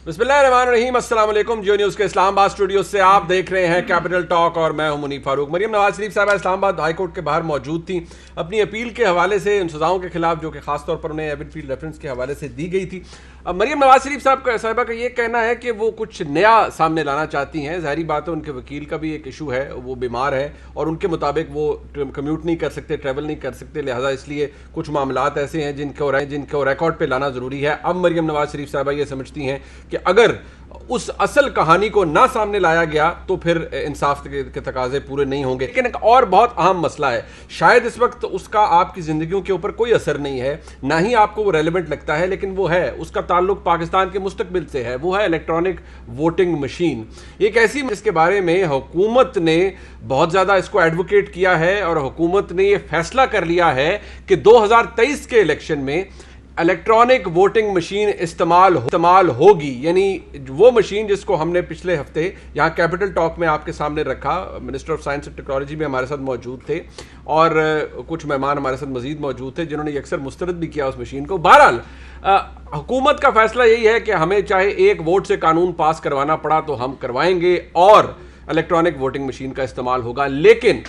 बिस्मिल्लाहिर्रहमानिर्रहीम, अस्सलाम वालेकुम। जियो न्यूज़ के इस्लामाबाद स्टूडियो से आप देख रहे हैं कैपिटल टॉक और मैं हूं मुनीफ फारूक। मरियम नवाज शरीफ साहब इस्लामाबाद हाई कोर्ट के बाहर मौजूद थी अपनी अपील के हवाले से, उन सजाओं के खिलाफ जो कि खासतौर पर उन्हें एविनफील्ड रेफरेंस के हवाले से दी गई थी। अब मरियम नवाज शरीफ साहबा का ये कहना है कि वो कुछ नया सामने लाना चाहती हैं। ज़ाहिरी बात है, उनके वकील का भी एक इशू है, वो बीमार है और उनके मुताबिक वो कम्यूट नहीं कर सकते, ट्रैवल नहीं कर सकते, लिहाजा इसलिए कुछ मामलात ऐसे हैं जिनको रिकॉर्ड पे लाना ज़रूरी है। अब मरियम नवाज शरीफ साहबा ये समझती हैं कि अगर उस असल कहानी को ना सामने लाया गया तो फिर इंसाफ के तकाजे पूरे नहीं होंगे। लेकिन एक और बहुत अहम मसला है, शायद इस वक्त उसका आपकी जिंदगियों के ऊपर कोई असर नहीं है, ना ही आपको वो रेलेवेंट लगता है, लेकिन वो है, उसका ताल्लुक पाकिस्तान के मुस्तकबिल से है। वो है इलेक्ट्रॉनिक वोटिंग मशीन। एक ऐसी जिसके बारे में हुकूमत ने बहुत ज्यादा इसको एडवोकेट किया है और हुकूमत ने ये फैसला कर लिया है कि 2023 के इलेक्शन में इलेक्ट्रॉनिक वोटिंग मशीन इस्तेमाल होगी। यानी वो मशीन जिसको हमने पिछले हफ्ते यहाँ कैपिटल टॉक में आपके सामने रखा, minister of science and technology भी हमारे साथ मौजूद थे और कुछ मेहमान हमारे साथ मजीद मौजूद थे जिन्होंने अक्सर मुस्तरद भी किया उस मशीन को। बहरहाल हुकूमत का फैसला यही है कि हमें चाहे एक वोट से कानून पास करवाना पड़ा तो हम करवाएंगे और इलेक्ट्रॉनिक वोटिंग मशीन का इस्तेमाल होगा। लेकिन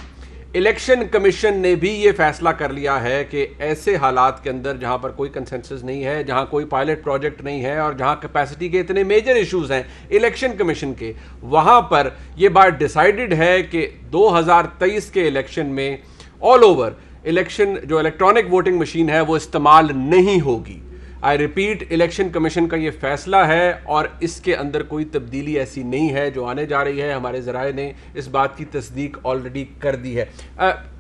इलेक्शन कमीशन ने भी ये फैसला कर लिया है कि ऐसे हालात के अंदर जहां पर कोई कंसेंसस नहीं है, जहां कोई पायलट प्रोजेक्ट नहीं है और जहां कैपेसिटी के इतने मेजर इश्यूज हैं इलेक्शन कमीशन के, वहां पर यह बात डिसाइडेड है कि 2023 के इलेक्शन में ऑल ओवर इलेक्शन जो इलेक्ट्रॉनिक वोटिंग मशीन है वो इस्तेमाल नहीं होगी। आई रिपीट, इलेक्शन कमीशन का ये फैसला है और इसके अंदर कोई तब्दीली ऐसी नहीं है जो आने जा रही है। हमारे ज़राए ने इस बात की तस्दीक ऑलरेडी कर दी है।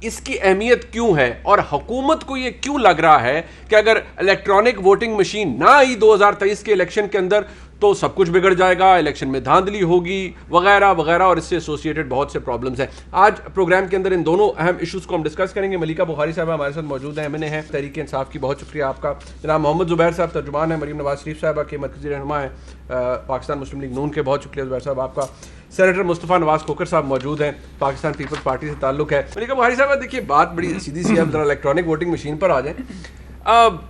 इसकी अहमियत क्यों है और हुकूमत को ये क्यों लग रहा है कि अगर इलेक्ट्रॉनिक वोटिंग मशीन ना आई 2023 के इलेक्शन के अंदर तो सब कुछ बिगड़ जाएगा, इलेक्शन में धांधली होगी वगैरह वगैरह, और इससे एसोसिएटेड बहुत से प्रॉब्लम्स हैं। आज प्रोग्राम के अंदर इन दोनों अहम इश्यूज को हम डिस्कस करेंगे। मलिका बुखारी साहब हमारे साथ मौजूद हैं, एमएनए हैं तहरीक इंसाफ की, बहुत शुक्रिया आपका। जनाब मोहम्मद जुबैर साहब तर्जुमान है मरीम नवाज शरीफ साहबा के, मरकजी रहनुमा है पाकिस्तान मुस्लिम लीग नून के, बहुत शुक्रिया जुबैर साहब आपका। सेनेटर मुस्तफ़ा नवाज खोकर साहब मौजूद हैं, पाकिस्तान पीपल्स पार्टी से ताल्लुक है। मलिका बुखारी साहब देखिए, बात बड़ी सीधी सी है, हम जरा इलेक्ट्रॉनिक वोटिंग मशीन पर आ जाएं।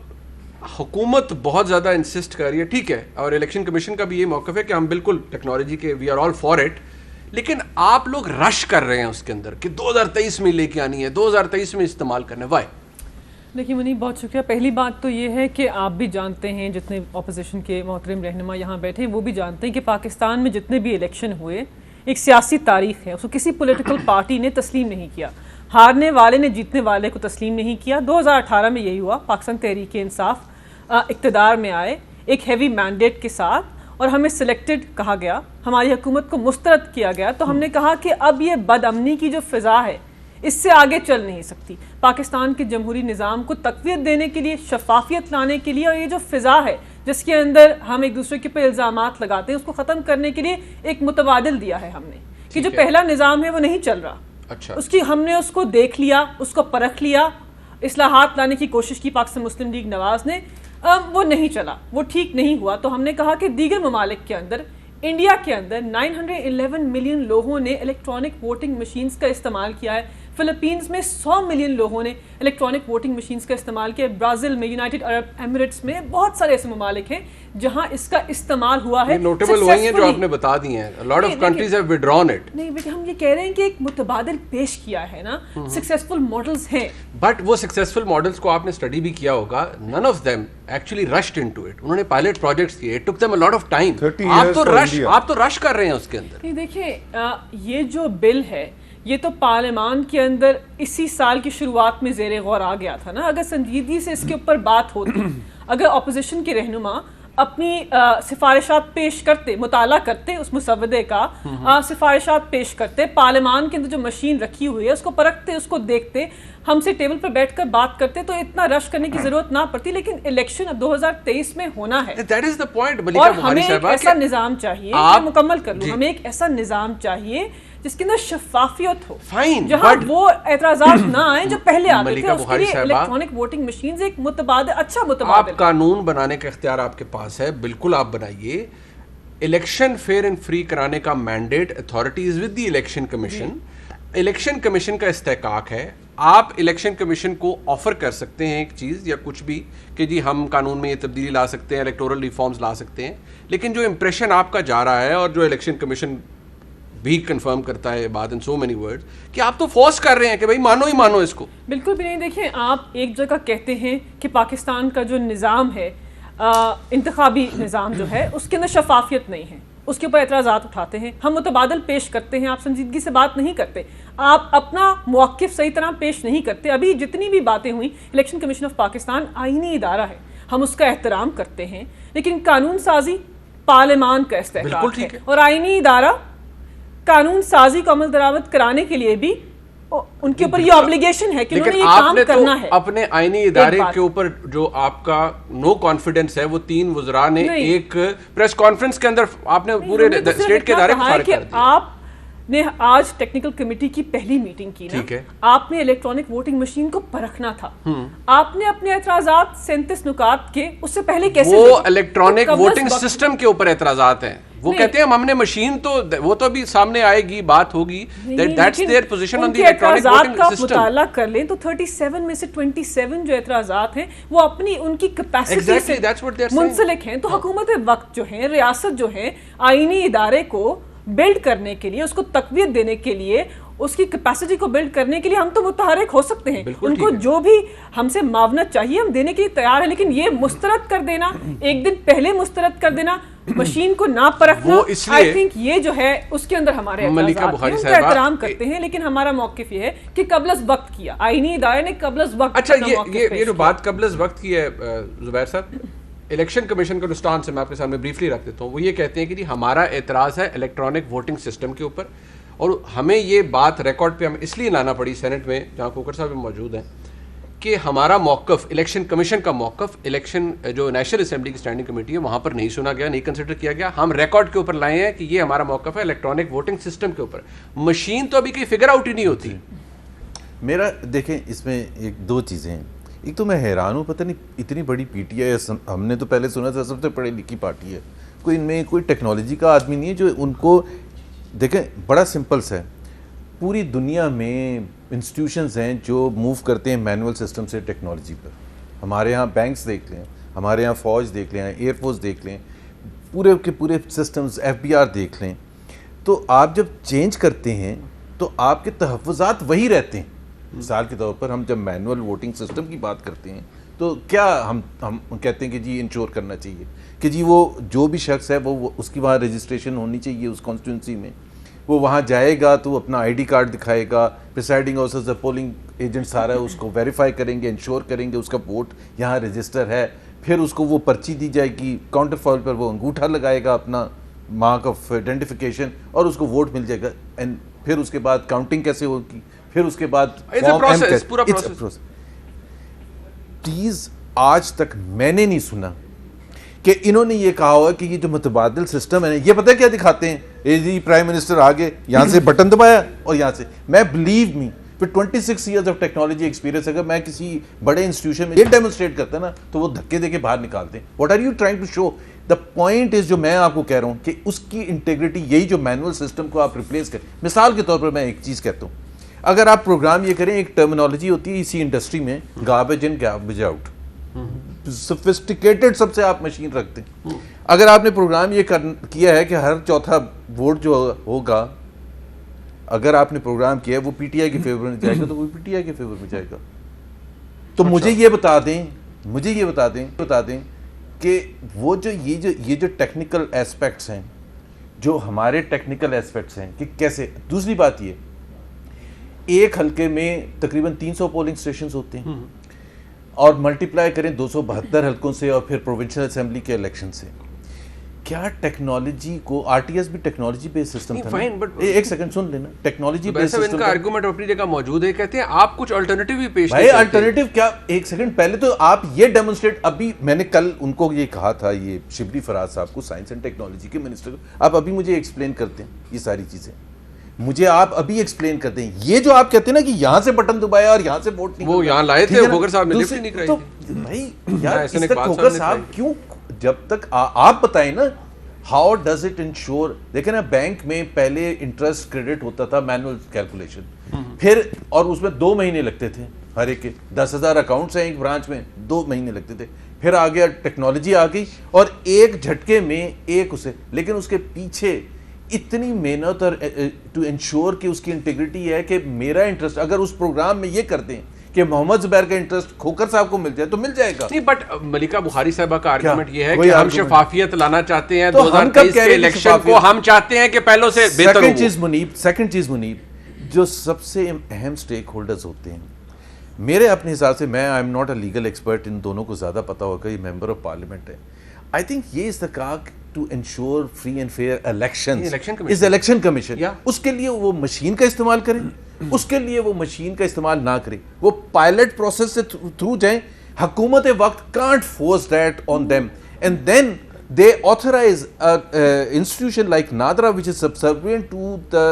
हुकूमत बहुत ज़्यादा इंसिस्ट कर रही है, ठीक है, और इलेक्शन कमीशन का भी ये मौक़िफ़ है कि हम बिल्कुल टेक्नोलॉजी के we are all for it, लेकिन आप लोग रश कर रहे हैं उसके अंदर कि 2023 में लेके आनी है, 2023 में इस्तेमाल करना है। वाई? देखिए मुनीब, बहुत शुक्रिया। पहली बात तो ये है कि आप भी जानते हैं, जितने अपोजिशन के मोहतरम रहनुमा यहाँ बैठे हैं वो भी जानते हैं कि पाकिस्तान में जितने भी इलेक्शन हुए एक सियासी तारीख है, उसको किसी पॉलिटिकल पार्टी ने तस्लीम नहीं किया। हारने वाले ने जीतने वाले को तस्लीम नहीं किया। 2018 में यही हुआ, पाकिस्तान तहरीक इंसाफ इक़्तिदार में आए एक हैवी मैंडेट के साथ और हमें सिलेक्टेड कहा गया, हमारी हुकूमत को मुस्तरद किया गया। तो हमने कहा कि अब ये बदअमनी की जो फ़िज़ा है इससे आगे चल नहीं सकती। पाकिस्तान के जमहूरी निज़ाम को तक़वियत देने के लिए, शफाफियत लाने के लिए, और ये जो फ़िज़ा है जिसके अंदर हम एक दूसरे के ऊपर इल्ज़ामात लगाते हैं उसको ख़त्म करने के लिए एक मुतबादिल दिया है हमने कि जो पहला निज़ाम है वो नहीं चल रहा। अच्छा। हमने उसको देख लिया, उसको परख लिया, इस्लाहात लाने की कोशिश की पाकिस्तान मुस्लिम लीग नवाज ने, वो नहीं चला, वो ठीक नहीं हुआ। तो हमने कहा कि दीगर ममालिक के अंदर, इंडिया के अंदर 911 मिलियन लोगों ने इलेक्ट्रॉनिक वोटिंग मशीन्स का इस्तेमाल किया है। फिलीपींस में 100 मिलियन लोगों ने इलेक्ट्रॉनिक वोटिंग मशीन्स का इस्तेमाल किया है। ब्राज़ील में, यूनाइटेड अरब एमिरेट्स में, बहुत सारे ऐसे ममालिक हैं जहां इसका इस्तेमाल हुआ है। नोटेबल वही हैं जो आपने बता दी हैं। Lot of countries have withdrawn it. नहीं बेटे, हम ये कह रहे हैं कि एक मुतबादिल पेश किया है ना, सक्सेसफुल मॉडल्स हैं, बट वो सक्सेसफुल मॉडल्स को आपने स्टडी भी किया होगा। None of them actually rushed into it. उन्होंने पायलट प्रोजेक्ट्स किए, it took them a lot of time. आप तो रश कर रहे हैं उसके अंदर। नहीं देखिए, ये जो बिल है ये तो पार्लियामान के अंदर इसी साल की शुरुआत में ज़ेरे गौर आ गया था ना। अगर संजीदगी से इसके ऊपर बात होती, अगर अपोजिशन के रहनुमा अपनी सिफारिशात पेश करते, मुताला करते उस मुसवदे का, सिफारिशात पेश करते, पार्लियामान के अंदर जो मशीन रखी हुई है उसको परखते, उसको देखते, हमसे टेबल पर बैठकर बात करते, तो इतना रश करने की जरूरत ना पड़ती। लेकिन इलेक्शन अब 2023 में होना है, दैट इज द पॉइंट। और हमें एक ऐसा निज़ाम चाहिए, मैं मुकम्मल कर लूं, हमें एक ऐसा निज़ाम चाहिए जिसके अंदर शफाफियत हो, जहां वो एतराज़ात ना आए जो पहले आते थे। उसके लिए इलेक्ट्रॉनिक वोटिंग मशीन्स एक मुतबादिल, अच्छा मुतबादिल। आप कानून बनाने का इख्तियार आपके पास है, बिल्कुल आप बनाइए। इलेक्शन फेयर एंड फ्री कराने का mandate authority is with the election commission. Election commission का इस्तेहकाक है, आप इलेक्शन कमीशन को ऑफर कर सकते हैं एक चीज़ या कुछ भी कि जी हम कानून में ये तब्दीली ला सकते हैं, इलेक्टोरल रिफॉर्म्स ला सकते हैं, लेकिन जो इंप्रेशन आपका जा रहा है और जो इलेक्शन कमीशन भी कंफर्म करता है बात इन सो मेनी वर्ड्स कि आप तो फोर्स कर रहे हैं कि भाई मानो ही मानो इसको। बिल्कुल भी नहीं। देखिए, आप एक जगह कहते हैं कि पाकिस्तान का जो निज़ाम है, इंतखाबी निज़ाम जो है, उसके अंदर शफाफियत नहीं है, उसके ऊपर एतराज़ात उठाते हैं, हम मुतबादल पेश करते हैं, आप संजीदगी से बात नहीं करते, आप अपना मौक़िफ़ सही तरह पेश नहीं करते। अभी जितनी भी बातें हुई, इलेक्शन कमीशन ऑफ पाकिस्तान आईनी इदारा है, हम उसका एहतराम करते हैं, लेकिन कानून साजी पार्लियामान का इस्तेहकाक है और आईनी इदारा कानून साजी को अमल दरामद कराने के लिए भी उनके ऊपर ये ऑब्लिगेशन है कि उन्होंने ये काम करना है। अपने आईनी इदारे के ऊपर जो आपका नो कॉन्फिडेंस है, वो 3 वज़रा ने एक प्रेस कॉन्फ्रेंस के अंदर आपने पूरे स्टेट के इदारे को फारिग कर दिया। आपने आज टेक्निकल कमेटी की पहली मीटिंग की ना, आपने इलेक्ट्रॉनिक वोटिंग मशीन को परखना था, आपने अपने एतराज़ात 37 नुकात के उससे पहले कैसे, वो इलेक्ट्रॉनिक वोटिंग सिस्टम के ऊपर एतराज़ात हैं, वो कहते हैं हमने मशीन तो वो तो अभी सामने आएगी, बात होगी, that's their position on the electronic voting system. मुताला कर लें तो 37 में से 27 जो एतराज़ात हैं वो अपनी उनकी कैपेसिटी से मुंसलिक हैं। तो हुकूमत वक्त जो है, रियासत जो है, आईनी इदारे को बिल्ड करने के लिए, उसको तक़वियत देने के लिए, उसकी कैपेसिटी को बिल्ड करने के लिए हम तो मुतहरिक हो सकते हैं, उनको जो भी हमसे मावनत चाहिए हम देने के लिए तैयार है, लेकिन ये मुस्तरद कर देना, एक दिन पहले मुस्तरद कर देना, मशीन को ना परखना, आई थिंक ये जो है उसके अंदर हमारे एहतराम करते हैं, लेकिन हमारा मौक़िफ़ ये है कि कबल वक्त किया, आईनी इदारे ने कबल वक्त। अच्छा, ये जो बात कबल वक्त की है ज़ुबैर साहब, इलेक्शन कमीशन का जो स्टांस है मैं आपके सामने ब्रीफली रख देता हूँ। वो ये कहते हैं कि जी हमारा एतराज़ है इलेक्ट्रॉनिक वोटिंग सिस्टम के ऊपर, और हमें ये बात रिकॉर्ड पे हमें इसलिए लाना पड़ी सेनेट में, जहाँ कोकर साहब भी मौजूद हैं, कि हमारा मौक़िफ़, इलेक्शन कमीशन का मौक़िफ़, इलेक्शन जो नेशनल असेंबली की स्टैंडिंग कमेटी है वहाँ पर नहीं सुना गया, नहीं कंसिडर किया गया। हम रिकॉर्ड के ऊपर लाए हैं कि ये हमारा मौक़िफ़ है इलेक्ट्रॉनिक वोटिंग सिस्टम के ऊपर। मशीन तो अभी कहीं फिगर आउट ही नहीं होती। मेरा देखें, इसमें एक 2 चीज़ें हैं। एक तो मैं हैरान हूँ, पता नहीं इतनी बड़ी पीटीआई, हमने तो पहले सुना था सबसे पढ़ी लिखी पार्टी है, कोई इनमें कोई टेक्नोलॉजी का आदमी नहीं है जो उनको देखें। बड़ा सिंपल सा है, पूरी दुनिया में इंस्टीट्यूशंस हैं जो मूव करते हैं मैनुअल सिस्टम से टेक्नोलॉजी पर। हमारे यहाँ बैंक्स देख लें, हमारे यहाँ फ़ौज देख लें, एयरफोर्स देख लें, पूरे के पूरे सिस्टम्स, FBI देख लें। तो आप जब चेंज करते हैं तो आपके तहफ़्फ़ुज़ात वही रहते हैं। मिसाल के तौर पर हम जब मैनुअल वोटिंग सिस्टम की बात करते हैं तो क्या हम कहते हैं कि जी इंश्योर करना चाहिए कि जी वो जो भी शख्स है वो उसकी वहाँ रजिस्ट्रेशन होनी चाहिए उस कॉन्स्टिट्यूंसी में, वो वहाँ जाएगा तो अपना ID कार्ड दिखाएगा, प्रिसाइडिंग ऑफिसर, पोलिंग एजेंट सारा उसको वेरीफाई करेंगे, इंश्योर करेंगे उसका वोट यहाँ रजिस्टर है, फिर उसको वो पर्ची दी जाएगी, काउंटर फॉइल पर वो अंगूठा लगाएगा अपना मार्क ऑफ आइडेंटिफिकेशन और उसको वोट मिल जाएगा। एंड फिर उसके बाद काउंटिंग कैसे होगी, फिर उसके बाद पूरा प्रोसेस। प्लीज आज तक मैंने नहीं सुना कि इन्होंने ये कहा हुआ कि ये जो मुतबादिल सिस्टम है, ये पता है क्या दिखाते हैं, ये जी प्राइम मिनिस्टर आगे यहाँ से बटन दबाया और यहाँ से, मैं बिलीव मी फिर 26 ईयर्स ऑफ टेक्नोलॉजी एक्सपीरियंस, अगर मैं किसी बड़े इंस्टीट्यूशन में ये डेमोन्स्ट्रेट करता ना तो वो धक्के देके बाहर निकालते हैं। What are you trying to show? The point is, जो मैं आपको कह रहा हूँ कि उसकी इंटेग्रिटी, यही जो मैनुअल सिस्टम को आप रिप्लेस करें। मिसाल के तौर पर मैं एक चीज़ कहता हूँ, अगर आप प्रोग्राम ये करें, एक टर्मिनोलॉजी होती है इसी इंडस्ट्री में, garbage in garbage out, sophisticated सबसे आप मशीन रखते हैं। अगर आपने प्रोग्राम ये किया है कि हर चौथा वोट जो होगा, अगर आपने प्रोग्राम किया है वो पीटीआई के फेवर में जाएगा तो वो पीटीआई के फेवर में जाएगा। तो मुझे ये बता दें कि वो जो ये जो टेक्निकल एस्पेक्ट्स हैं, जो हमारे टेक्निकल एस्पेक्ट्स हैं कि कैसे। दूसरी बात ये, एक हल्के में तकरीबन 300 पोलिंग स्टेशंस होते हैं और मल्टीप्लाई करें 272 हल्कों से और फिर प्रोविंशियल असेंबली के इलेक्शन से, क्या टेक्नोलॉजी को, आरटीएस भी टेक्नोलॉजी बेस्ड सिस्टम था। फाइन, बट एक सेकंड सुन लेना, टेक्नोलॉजी बेस्ड सिस्टम। इनका आर्गुमेंट अपनी जगह मौजूद है, कहते हैं आप कुछ अल्टरनेटिव भी पेश भाई, अल्टरनेटिव क्या? एक सेकंड पहले तो आप ये डेमोन्स्ट्रेट, अभी मैंने कल उनको ये कहा था, ये शिबली फराज साहब को, साइंस एंड टेक्नोलॉजी के मिनिस्टर, आप अभी मुझे एक्सप्लेन करते हैं ये सारी चीजें, मुझे आप अभी एक्सप्लेन करते हैं। ये जो आप कहते हैं ना कि यहाँ से बटन दबाया और यहाँ से वोट नहीं, वो यहाँ लाए थे, खोकर साहब ने लिफ्ट नहीं कराई थी। भाई यार, खोकर साहब क्यों, जब तक आप बताएं ना हाउ डज इट इंश्योर? देखें ना, बैंक में पहले इंटरेस्ट क्रेडिट होता था, मैनुअल कैलकुलेशन, फिर और उसमें 2 महीने लगते थे हर एक के। 10,000 अकाउंट्स हैं एक ब्रांच में, 2 महीने लगते थे। फिर आ गया, टेक्नोलॉजी आ गई और एक झटके में एक उसे, लेकिन उसके पीछे इतनी मेहनत और टू इंश्योर कि उसकी इंटीग्रिटी है कि मेरा इंटरेस्ट अगर उस प्रोग्राम में ये कर दें कि मोहम्मद जुबैर का इंटरेस्ट खोकर साहब को मिल जाए तो मिल जाएगा। नहीं, बट मलिका बुखारी साहबा का आर्गुमेंट ये है कोई कि हम argument? शफाफियत लाना चाहते हैं, तो हम कब 2023 कह के रहे हैं इलेक्शन को शफाफियत? हम चाहते हैं कि पहले से बेहतर हो। सेकंड चीज मुनीब, जो सबसे अहम स्टेक होल्डर्स होते हैं मेरे अपने हिसाब से, मैं I am not a legal expert, इन दोनों को ज्यादा पता होगा, ये मेंबर ऑफ पार्लियामेंट है। आई थिंक ये is the cog to ensure free and fair elections is election commission. उसके लिए वो मशीन का इस्तेमाल करें, उसके लिए वो मशीन का इस्तेमाल ना करें, वो पायलट प्रोसेस से थ्रू जाएं। हुकूमत वक्त can't force that on them and then they authorize a institution like NADRA which is subservient to the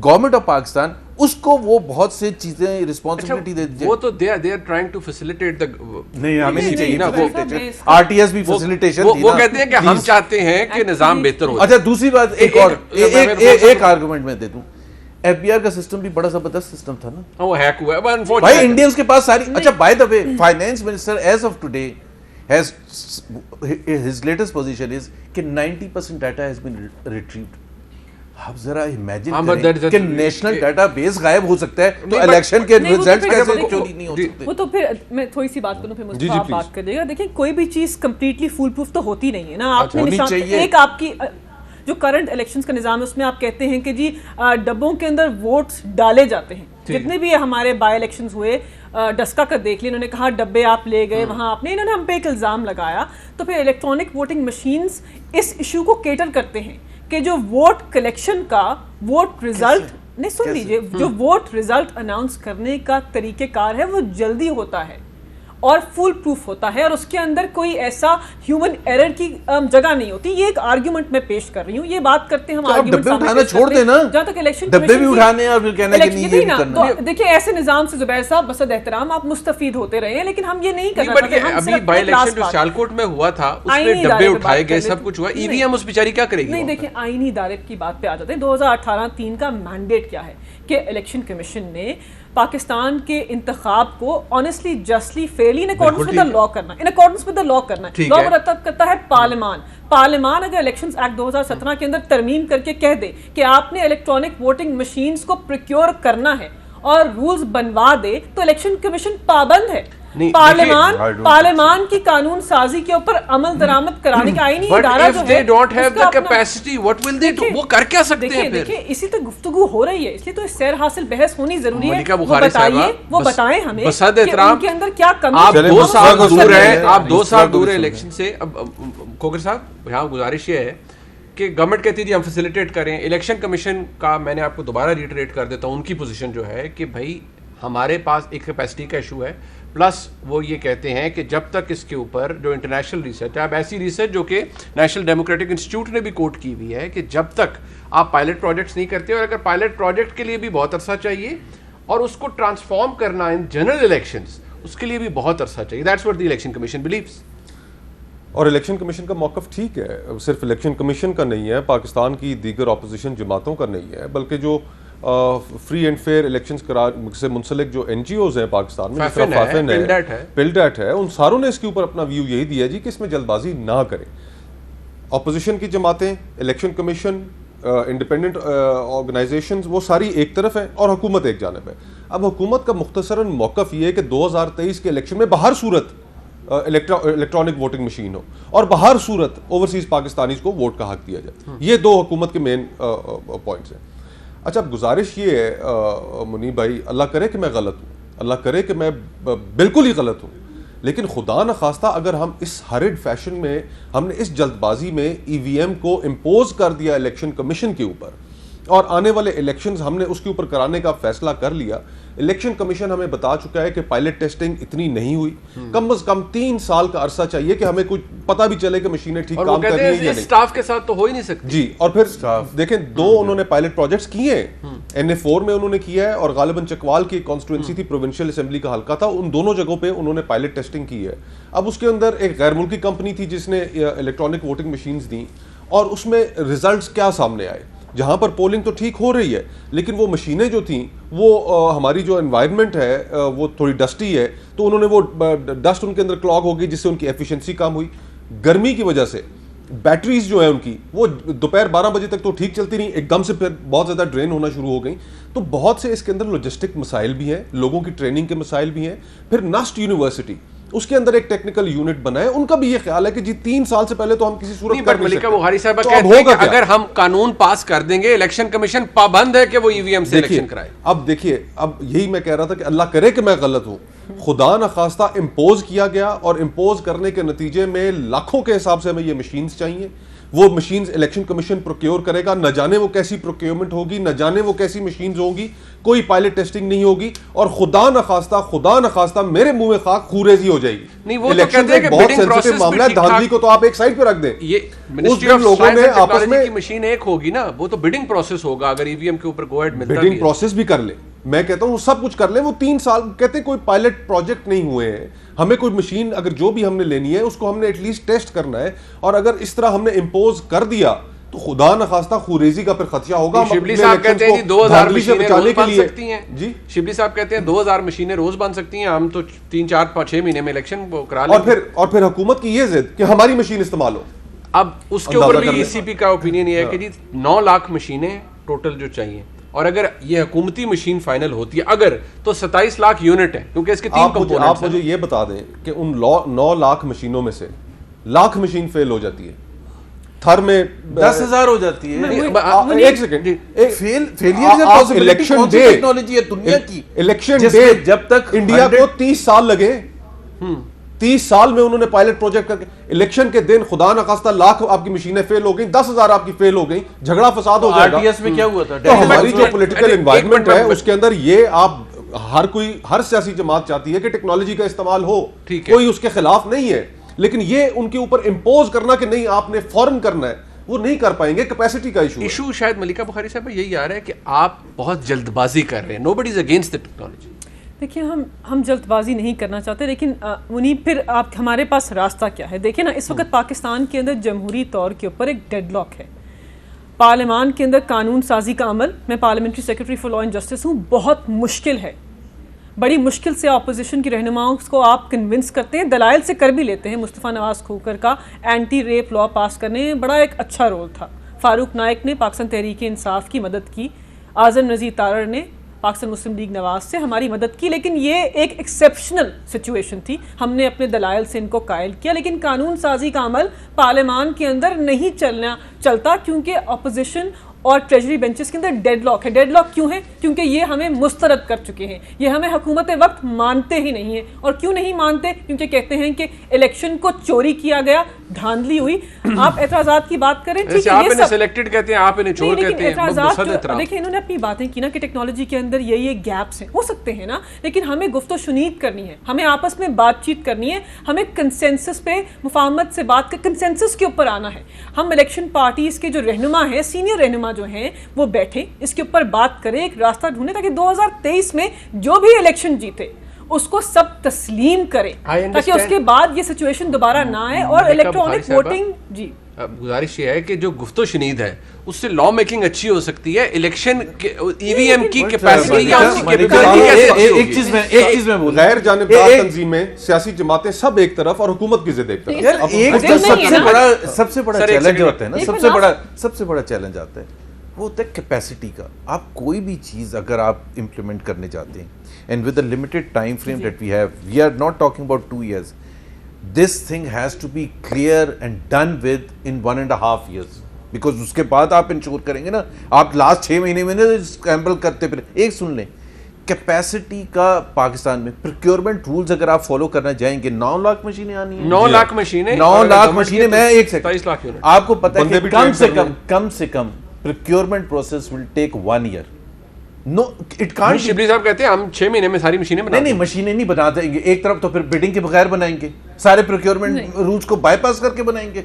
government of Pakistan, उसको वो बहुत से चीजें रिस्पॉन्सिबिलिटी दे दीजिए। वो तो they are trying to facilitate the नहीं, हमें नहीं चाहिए ना वो facilitation। RTS भी फैसिलिटेशन थी ना। वो कहते हैं कि हम चाहते हैं कि निजाम बेहतर हो। अच्छा, दूसरी बात एक आर्गुमेंट मैं दे दूं, FBI का सिस्टम भी बड़ा जबरदस्त सिस्टम था ना, वो हैक हुआ है भाई इंडियंस के पास सारी। अच्छा, by the way, finance minister as of today has his latest position is कि 90% data has been retrieved। आप जरा इमेजिन करें कि नेशनल डाटाबेस गायब हो सकता है तो इलेक्शन के रिजल्ट कैसे चोरी नहीं हो सकते? वो तो फिर मैं थोड़ी सी बात करूं, फिर मुझे आप बात कर लेगा। देखिए, कोई भी चीज कंप्लीटली फुल प्रूफ तो होती नहीं है ना। आपने निशान एक आपकी जो करंट इलेक्शंस का निजाम है उसमें आप कहते हैं कि जी डब्बों के अंदर वोट्स डाले जाते हैं। जितने भी हमारे बाय इलेक्शंस हुए, डस्का का देख लिया, इन्होंने कहा डब्बे आप ले गए वहां आपने, इन्होंने हम पे एक इल्जाम लगाया। तो फिर इलेक्ट्रॉनिक वोटिंग मशीन्स इस इशू को केटर करते हैं कि जो वोट कलेक्शन का वोट रिजल्ट नहीं, सुन लीजिए, जो वोट रिजल्ट अनाउंस करने का तरीकेकार है वो जल्दी होता है और फुल प्रूफ होता है और उसके अंदर कोई ऐसा ह्यूमन एरर की जगह नहीं होती। ये एक आर्गुमेंट मैं पेश कर रही हूँ, ये बात करते हैं हम आर्गुमेंट डब्बे उठाना छोड़ देना, जहां तक इलेक्शन डब्बे भी उठाने और फिर कहना कि नहीं ये भी करना। तो देखिए, ऐसे निजाम से जुबैर साहब बसद एहतराम आप मुस्तफीद होते रहे हैं, लेकिन हम ये नहीं कर रहे। अभी बाय इलेक्शन जो सियालकोट में हुआ था उसमें डब्बे उठाए गए, सब कुछ हुआ, ईवीएम उस बेचारी क्या करेगी? नहीं, देखिए, आईनी दायरे की बात पे आ जाते हैं। 2018-3 का मैंडेट क्या है कि इलेक्शन कमीशन ने पाकिस्तान के इंतखाब को honestly, justly, fairly in accordance with the law करना, in accordance with the law करना। लॉ मुरतब करता है पार्लियामान। पार्लियामान अगर इलेक्शंस एक्ट 2017 के अंदर तरमीम करके कह दे कि आपने इलेक्ट्रॉनिक वोटिंग मशीन्स को प्रोक्योर करना है और रूल्स बनवा दे, तो इलेक्शन कमीशन पाबंद है। पार्लियामान की कानून साजी के ऊपर अमल दरामद कराने का आईनी इदारा जो है, वो कर क्या सकते हैं? देखिए, इसी तो गुफ्तगू हो रही है, इसलिए तो सैर हासिल बहस होनी जरूरी है। वो बताइए हमें उनके अंदर क्या कमी। आप 2 साल दूर हैं, आप 2 साल दूर है इलेक्शन से। अब खोकर साहब, यहाँ गुजारिश ये है कि गवर्नमेंट कहती थी हम फैसिलिटेट करें, इलेक्शन कमीशन का मैं आपको दोबारा रिटरेट कर देता हूँ, उनकी पोजीशन जो है कि भाई हमारे पास एक कैपेसिटी का इशू है, प्लस वो ये कहते हैं कि जब तक इसके ऊपर जो इंटरनेशनल रिसर्च है, अब ऐसी रिसर्च जो कि नेशनल डेमोक्रेटिक इंस्टीट्यूट ने भी कोट की हुई है कि जब तक आप पायलट प्रोजेक्ट्स नहीं करते, और अगर पायलट प्रोजेक्ट के लिए भी बहुत अरसा चाहिए और उसको ट्रांसफॉर्म करना इन जनरल इलेक्शंस, उसके लिए भी बहुत अरसा चाहिए। That's what the election commission believes. और इलेक्शन कमीशन का मौक़िफ़ ठीक है, सिर्फ इलेक्शन कमीशन का नहीं है, पाकिस्तान की दीगर अपोजिशन जमातों का नहीं है, बल्कि जो फ्री एंड फेयर इलेक्शंस से मुंसलिक जो NGOs हैं पाकिस्तान में, पिल्डैट है, उन सारों ने इसके ऊपर अपना व्यू यही दिया जी कि इसमें जल्दबाजी ना करें। अपोजिशन की जमातें, इलेक्शन कमीशन, इंडिपेंडेंट ऑर्गेनाइजेशंस, वो सारी एक तरफ है और हुकूमत एक जानब है। अब हुकूमत का मुख्तसरन मौक़िफ़ ये है कि 2023 के इलेक्शन में बाहर सूरत इलेक्ट्रॉनिक वोटिंग मशीन हो और बाहर सूरत ओवरसीज पाकिस्तानीज को वोट का हक दिया जाए। ये 2 हुकूमत के मेन पॉइंट्स हैं। अच्छा, अब गुजारिश ये है मुनीब भाई, अल्लाह करे कि मैं गलत हूँ, अल्लाह करे कि मैं बिल्कुल ही गलत हूँ, लेकिन खुदा न खास्ता अगर हम इस हरिड फैशन में, हमने इस जल्दबाजी में EVM को इम्पोज कर दिया इलेक्शन कमीशन के ऊपर और आने वाले इलेक्शंस हमने उसके ऊपर कराने का फैसला कर लिया। इलेक्शन कमीशन हमें बता चुका है कि पायलट टेस्टिंग इतनी नहीं हुई, कम से कम 3 साल का अरसा चाहिए कि हमें कुछ पता भी चले कि मशीनें ठीक काम कर रही हैं या नहीं। स्टाफ के साथ तो हो ही नहीं सकती जी। और फिर देखें, 2 उन्होंने पायलट प्रोजेक्ट्स किए हैं, NA4 में उन्होंने किया है और गालिबन चकवाल की कॉन्स्टिट्यूंसी थी, प्रोविंशियल असेंबली का हल्का था, उन दोनों जगहों पे उन्होंने पायलट टेस्टिंग की है। अब उसके अंदर एक गैर मुल्की कंपनी थी जिसने इलेक्ट्रॉनिक वोटिंग मशीन्स दी और उसमें रिजल्ट्स क्या सामने आए। जहां पर पोलिंग तो ठीक हो रही है, लेकिन वो मशीनें जो थी वो हमारी जो एनवायरनमेंट है वो थोड़ी डस्टी है, तो उन्होंने वो डस्ट उनके अंदर क्लॉग हो गई, जिससे उनकी एफिशिएंसी कम हुई। गर्मी की वजह से बैटरीज जो है उनकी वो दोपहर 12 बजे तक तो ठीक चलती रही, एकदम से फिर बहुत ज़्यादा ड्रेन होना शुरू हो गई। तो बहुत से इसके अंदर लॉजिस्टिक मसाइल भी हैं, लोगों की ट्रेनिंग के मसाइल भी हैं। फिर नस्ट यूनिवर्सिटी, उसके अंदर एक टेक्निकल यूनिट बनाए, उनका भी ये ख्याल है कि जी 3 साल से पहले तो हम किसी सूरत कर नहीं मलिका सकते। बुखारी साहब तो कहते हैं कि अगर हम कानून पास कर देंगे, इलेक्शन कमीशन पाबंद है कि वो ईवीएम से इलेक्शन कराए। अब देखिए, अब यही मैं कह रहा था कि अल्लाह करे कि मैं गलत हूं, खुदा न खास्ता इम्पोज किया गया और इम्पोज करने के नतीजे में लाखों के हिसाब से हमें ये मशीन्स चाहिए। वो मशीन्स इलेक्शन कमीशन प्रोक्योर करेगा, न जाने वो कैसी प्रोक्योरमेंट होगी, न जाने वो कैसी मशीन्स होगी, कोई पायलट टेस्टिंग नहीं होगी, और खुदा न खास्ता मेरे मुंह में खाक खूरेजी हो जाएगी। नहीं, वो तो कहते हैं कि बहुत बिडिंग प्रोसेस सेंसिटिव मामला है, धांधली को तो आप एक साइड पे रख दें। ये मिनिस्ट्री ऑफ लोगों ने आपस में की मशीन एक होगी ना, वो तो बिडिंग प्रोसेस होगा अगर ईवीएम के ऊपर गो अहेड मिलता बिडिंग प्रोसेस भी कर ले, मैं कहता हूं सब कुछ कर ले। वो 3 साल कहते कोई पायलट प्रोजेक्ट नहीं हुए हैं, हमें कोई मशीन अगर जो भी हमने लेनी है उसको हमने एटलीस्ट टेस्ट करना है, और अगर इस तरह हमने इम्पोज कर दिया तो खुदा न खास्ता खूरेजी का फिर खदशा होगा। शिबली साहब कहते हैं 2000 मशीनें रोज बन सकती हैं जी। शिबली साहब कहते हैं 2000 मशीनें रोज बन सकती हैं, हम तो 3, 4, 5, 6 महीने में इलेक्शन करा लेंगे। और फिर हुकूमत की ये जिद कि हमारी मशीन इस्तेमाल हो। अब उसके ऊपर भी ईसीपी का ओपिनियन ये है कि जी 9 लाख मशीनें टोटल जो चाहिए, और अगर ये हुकूमती मशीन फाइनल होती है अगर, तो 27 लाख यूनिट है, क्योंकि इसके 3 कंपोनेंट्स हैं। आप मुझे ये बता दें कि उन 9 लाख मशीनों में से लाख मशीन फेल हो जाती है, थर में 10,000 हो जाती है। एक सेकंड, फेलियर जब पॉसिबिलिटी इलेक्शन कौन सी डे, टेक्नोलॉजी है दुनिया की, इलेक्शन जिसमें डे जब तक इंडिया को 30 साल लगे, 30 साल में उन्होंने पायलट प्रोजेक्ट करके, इलेक्शन के दिन खुदा न खास्ता लाख आपकी मशीनें फेल हो गई, 10,000 आपकी फेल हो गई, झगड़ा फसाद हो जाएगा। आरटीएस में क्या हुआ था? तो हमारी जो पॉलिटिकल एनवायरनमेंट है उसके अंदर ये आप हर सियासी जमात चाहती है कि टेक्नोलॉजी का इस्तेमाल हो, कोई उसके खिलाफ नहीं है, लेकिन ये उनके ऊपर इंपोज करना कि नहीं आपने फौरन करना है, वो नहीं कर पाएंगे। कैपेसिटी का इशू शायद मलिका बुखारी साहब यही आ रहा है कि आप बहुत जल्दबाजी कर रहे हैं। Nobody is against the technology. देखिए, हम जल्दबाजी नहीं करना चाहते, लेकिन मुनीब फिर आप हमारे पास रास्ता क्या है? देखिए ना, इस वक्त पाकिस्तान के अंदर जमहूरी तौर के ऊपर एक डेडलॉक है। पार्लियामान के अंदर कानून साजी का अमल, मैं parliamentary secretary for law and justice हूँ, बहुत मुश्किल है। बड़ी मुश्किल से अपोजिशन की रहनुमाओं को आप कन्विंस करते हैं, दलाइल से कर भी लेते हैं। मुस्तफ़ा नवाज खोकर का एंटी रेप लॉ पास करने में बड़ा एक अच्छा रोल था। फारूक नाइक ने पाकिस्तान तहरीक इंसाफ की मदद की, आज़म नज़ीर तारड़ ने पाकिस्तान मुस्लिम लीग नवाज से हमारी मदद की, लेकिन ये एक एक्सेप्शनल सिचुएशन थी। हमने अपने दलाइल से इनको कायल किया, लेकिन कानून साजी का अमल पार्लियामान के अंदर नहीं चलता, क्योंकि अपोजिशन और ट्रेजरी बेंचेस के अंदर डेडलॉक है। डेडलॉक क्यों है? क्योंकि ये हमें मुस्तरद कर चुके हैं, ये हमें हुकूमत वक्त मानते ही नहीं है। और क्यों नहीं मानते? क्योंकि कहते हैं कि इलेक्शन को चोरी किया गया, धांधली हुई। आप एतराज़ात की बात करें, ठीक है, आप इन्हें सिलेक्टेड कहते हैं, आप इन्हें चोर कहते हैं। देखिए, इन्होंने अपनी बातें की ना कि टेक्नोलॉजी के अंदर ये गैप्स हैं, हो सकते हैं ना, लेकिन हमें गुफ्तो शुनीद करनी है, हमें आपस में बातचीत करनी है, हमें कंसेंसस पे मुफाहमत से बात कर कंसेंसस के ऊपर आना है। हम इलेक्शन पार्टीज के जो रहनुमा है, सीनियर रहनुमा जो हैं, वो बैठे, इसके ऊपर बात करें, एक रास्ता ढूंढे, ताकि 2023 में जो भी इलेक्शन जीते उसको सब तस्लीम करें, ताकि उसके बाद ये सिचुएशन दोबारा ना आए। और इलेक्ट्रॉनिक वोटिंग, जी गुजारिश ये है कि जो गुफ्तो शुनीद है उससे लॉ मेकिंग अच्छी हो सकती है, इलेक्शन के ईवीएम की कैपेसिटी या उसकी कैपेबिलिटी। एक चीज में बोल, गैर जानिबदार तंजीमें, सियासी जमातें सब एक तरफ और हुकूमत की जिद एक तरफ। यार एक सबसे बड़ा चैलेंज होता है ना, सबसे बड़ा चैलेंज आता है वो होता है कैपेसिटी का। आप कोई भी चीज़ अगर आप इम्प्लीमेंट करने चाहते हैं, and with the limited time frame that we have, we are not talking about 2 years, this thing has to be clear and done with in 1.5 years, because उसके बाद आप इंश्योर करेंगे ना, आप लास्ट 6 महीने में ना स्क्रैम्बल करते फिर। एक सुन लें, कैपेसिटी का पाकिस्तान में प्रोक्योरमेंट रूल्स अगर आप फॉलो करना जाएंगे, 9 लाख मशीनें आनी है, 9 लाख मशीनें, 9 लाख मशीनें। मैं एक सेकंड, 27 लाख यूनिट। आपको पता है कि कम से कम procurement process will take 1 year. No, it can't. Shibli साहब कहते हैं हम 6 महीने में सारी मशीनें बना नहीं, मशीनें नहीं बना देंगे एक तरफ, तो फिर बिडिंग के बगैर बनाएंगे, सारे प्रोक्योरमेंट रूल्स को बाईपास करके बनाएंगे।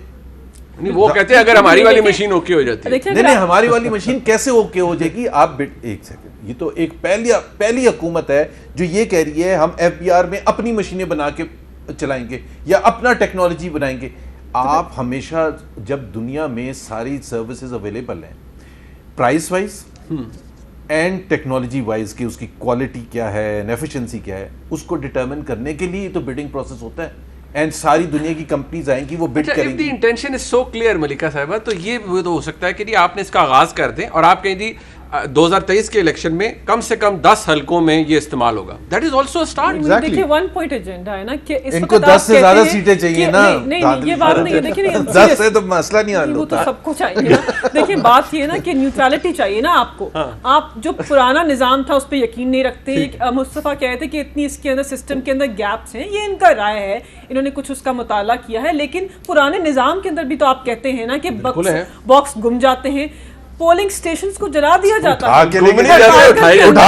नहीं, वो कहते हैं अगर हमारी वाली मशीन ओके हो जाती है। नहीं, हमारी वाली मशीन कैसे ओके हो जाएगी? आप एक सेकंड, ये तो एक पहली हुकूमत है जो ये कह रही है हम FBR में अपनी मशीनें बना के चलाएंगे या अपना टेक्नोलॉजी बनाएंगे। आप हमेशा, जब दुनिया में सारी सर्विसेज अवेलेबल हैं, price wise and technology wise की उसकी क्वालिटी क्या है, एफिशिएंसी क्या है, उसको डिटरमिन करने के लिए तो बिडिंग प्रोसेस होता है एंड सारी दुनिया की कंपनीज आएंगी, वो बिड अच्छा, इफ द करेंगी। इंटेंशन इज सो क्लियर मलिका साहिबा, तो ये वो तो हो सकता है कि जी आपने इसका आगाज कर दें और आप कहें जी 2023 के इलेक्शन में कम से कम 10 हलकों में ये इस्तेमाल होगा। That is also start. Exactly. देखिए वन पॉइंट एजेंडा है ना कि इस इनको वक्त 10 आप से ज्यादा कहते हैं सीटें चाहिए कि- ना। नहीं ये बात नहीं है, देखिए 10 से तो मसला नहीं हल वो तो होता। सबको चाहिए ना। देखिए बात ये है ना कि न्यूट्रलिटी चाहिए ना आपको। आप जो पुराना निजाम था उस पर यकीन नहीं रखते। मुस्तफा कहते कि इतनी इसके अंदर सिस्टम के अंदर गैप्स हैं, ये इनका राय है, इन्होंने कुछ उसका मुताला किया है, लेकिन पुराने निजाम के अंदर भी तो आप कहते हैं ना कि बॉक्स गुम जाते हैं, पोलिंग स्टेशंस को जला दिया जाता है, उठा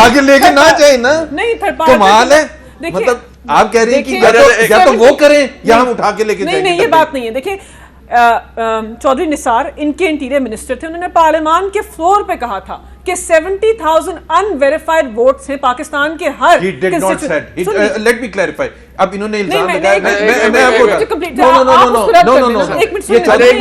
के लेके ना जाए ना, नहीं कमाल है। मतलब आप कह रहे हैं कि या तो वो करें या हम उठा के लेके नहीं नहीं ये बात नहीं है। देखिए चौधरी निसार इनके इंटीरियर मिनिस्टर थे, उन्होंने पार्लियामान के फ्लोर पे कहा था कि 70,000 अनवेरिफाइड वोट्स हैं पाकिस्तान के हर। He did not said. Let me clarify. अब इन्होंने इल्जाम नहीं, लगाया। मैं आपको ये चौधरी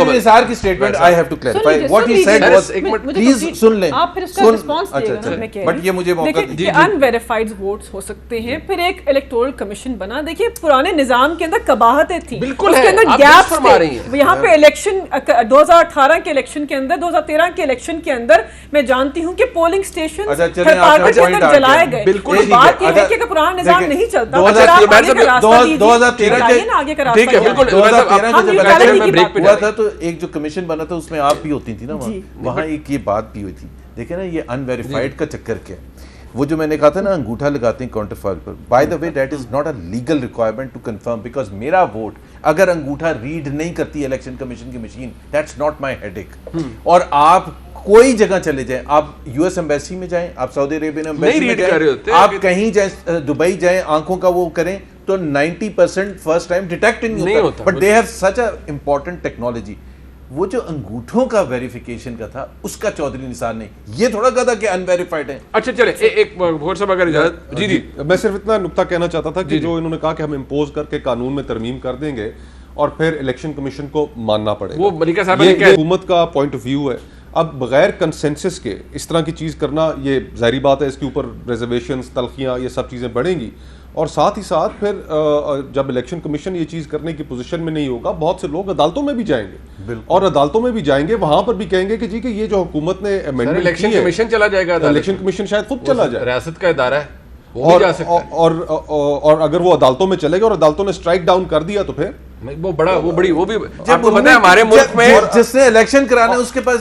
निसार की statement I have to clarify what he said was. Please सुन लें, आप फिर उसका रिस्पांस अच्छा, बट ये मुझे मौका दीजिए। अनवेरिफाइड वोट्स हो सकते हैं, फिर एक इलेक्टोरल कमीशन बना। देखिए पुराने निजाम के अंदर कबाहतें थी, बिल्कुल उसके है, अंदर आप गैप्स फरमा रही हैं। थे। यहाँ पे इलेक्शन 2018 के इलेक्शन के अंदर, 2013 के इलेक्शन के अंदर मैं जानती हूँ कि पोलिंग स्टेशन जलाए गए। बिल्कुल बात यह है कि अगर पुराना निजाम नहीं चलता, 2013 आगे का ठीक है, बिल्कुल। 2013 हम के जब neutrality इलेक्शन की बात हुआ था तो एक जो कमीशन बना था उसमें आप भी होती थी ना, वहाँ एक ये बात भी हुई थी। देखे ना ये अनवेरिफाइड का चक्कर क्या है। वो जो मैंने कहा था ना अंगूठा लगाते हैं काउंटर फॉइल पर, by the way that is not a legal requirement to confirm, because मेरा वोट अगर अंगूठा रीड नहीं करती इलेक्शन कमीशन की machine, that's not my headache. और आप कोई जगह चले जाएं, आप यूएस एम्बेसी में जाएं, आप सऊदी अरेबियन एम्बेसी में जाएं, आप कहीं जाएं, दुबई जाएं, आंखों का वो करें तो 90% फर्स्ट टाइम डिटेक्ट नहीं होता। But they have such a important technology. वो जो अंगूठों का वेरिफिकेशन का था उसका चौधरी निसार ने ये थोड़ा कहा था कि अनवेरिफाइड है। अच्छा चले एक भोर साहब अगर इजाजत। जी जी, मैं सिर्फ इतना नुक्ता कहना चाहता था कि जो इन्होंने कहा कि हम इम्पोज करके कानून में तरमीम कर देंगे और फिर इलेक्शन कमीशन को मानना पड़ेगा, वो मलिका साहब ये ने कहा हुकूमत का पॉइंट ऑफ व्यू है। अब बगैर कंसेंसस के इस तरह की चीज करना ये जाहिर बात है, इसके ऊपर रिजर्वेशंस, तलखियां, ये सब चीजें बढ़ेंगी। और साथ ही साथ फिर जब इलेक्शन कमीशन ये चीज करने की पोजीशन में नहीं होगा, बहुत से लोग अदालतों में भी जाएंगे और अदालतों में भी जाएंगे, वहां पर भी कहेंगे कि जी कि ये जो हुकूमत ने अमेंडमेंट इलेक्शन कमीशन चला जाएगा, इलेक्शन कमिशन शायद खुद चला जाए, रियासत का इदारा है, वो भी जा सकता है। और अगर वो अदालतों में चलेगा और अदालतों ने स्ट्राइक डाउन कर दिया तो फिर वो भी आपको पता है हमारे मुल्क में जिसने इलेक्शन कराना है उसके पास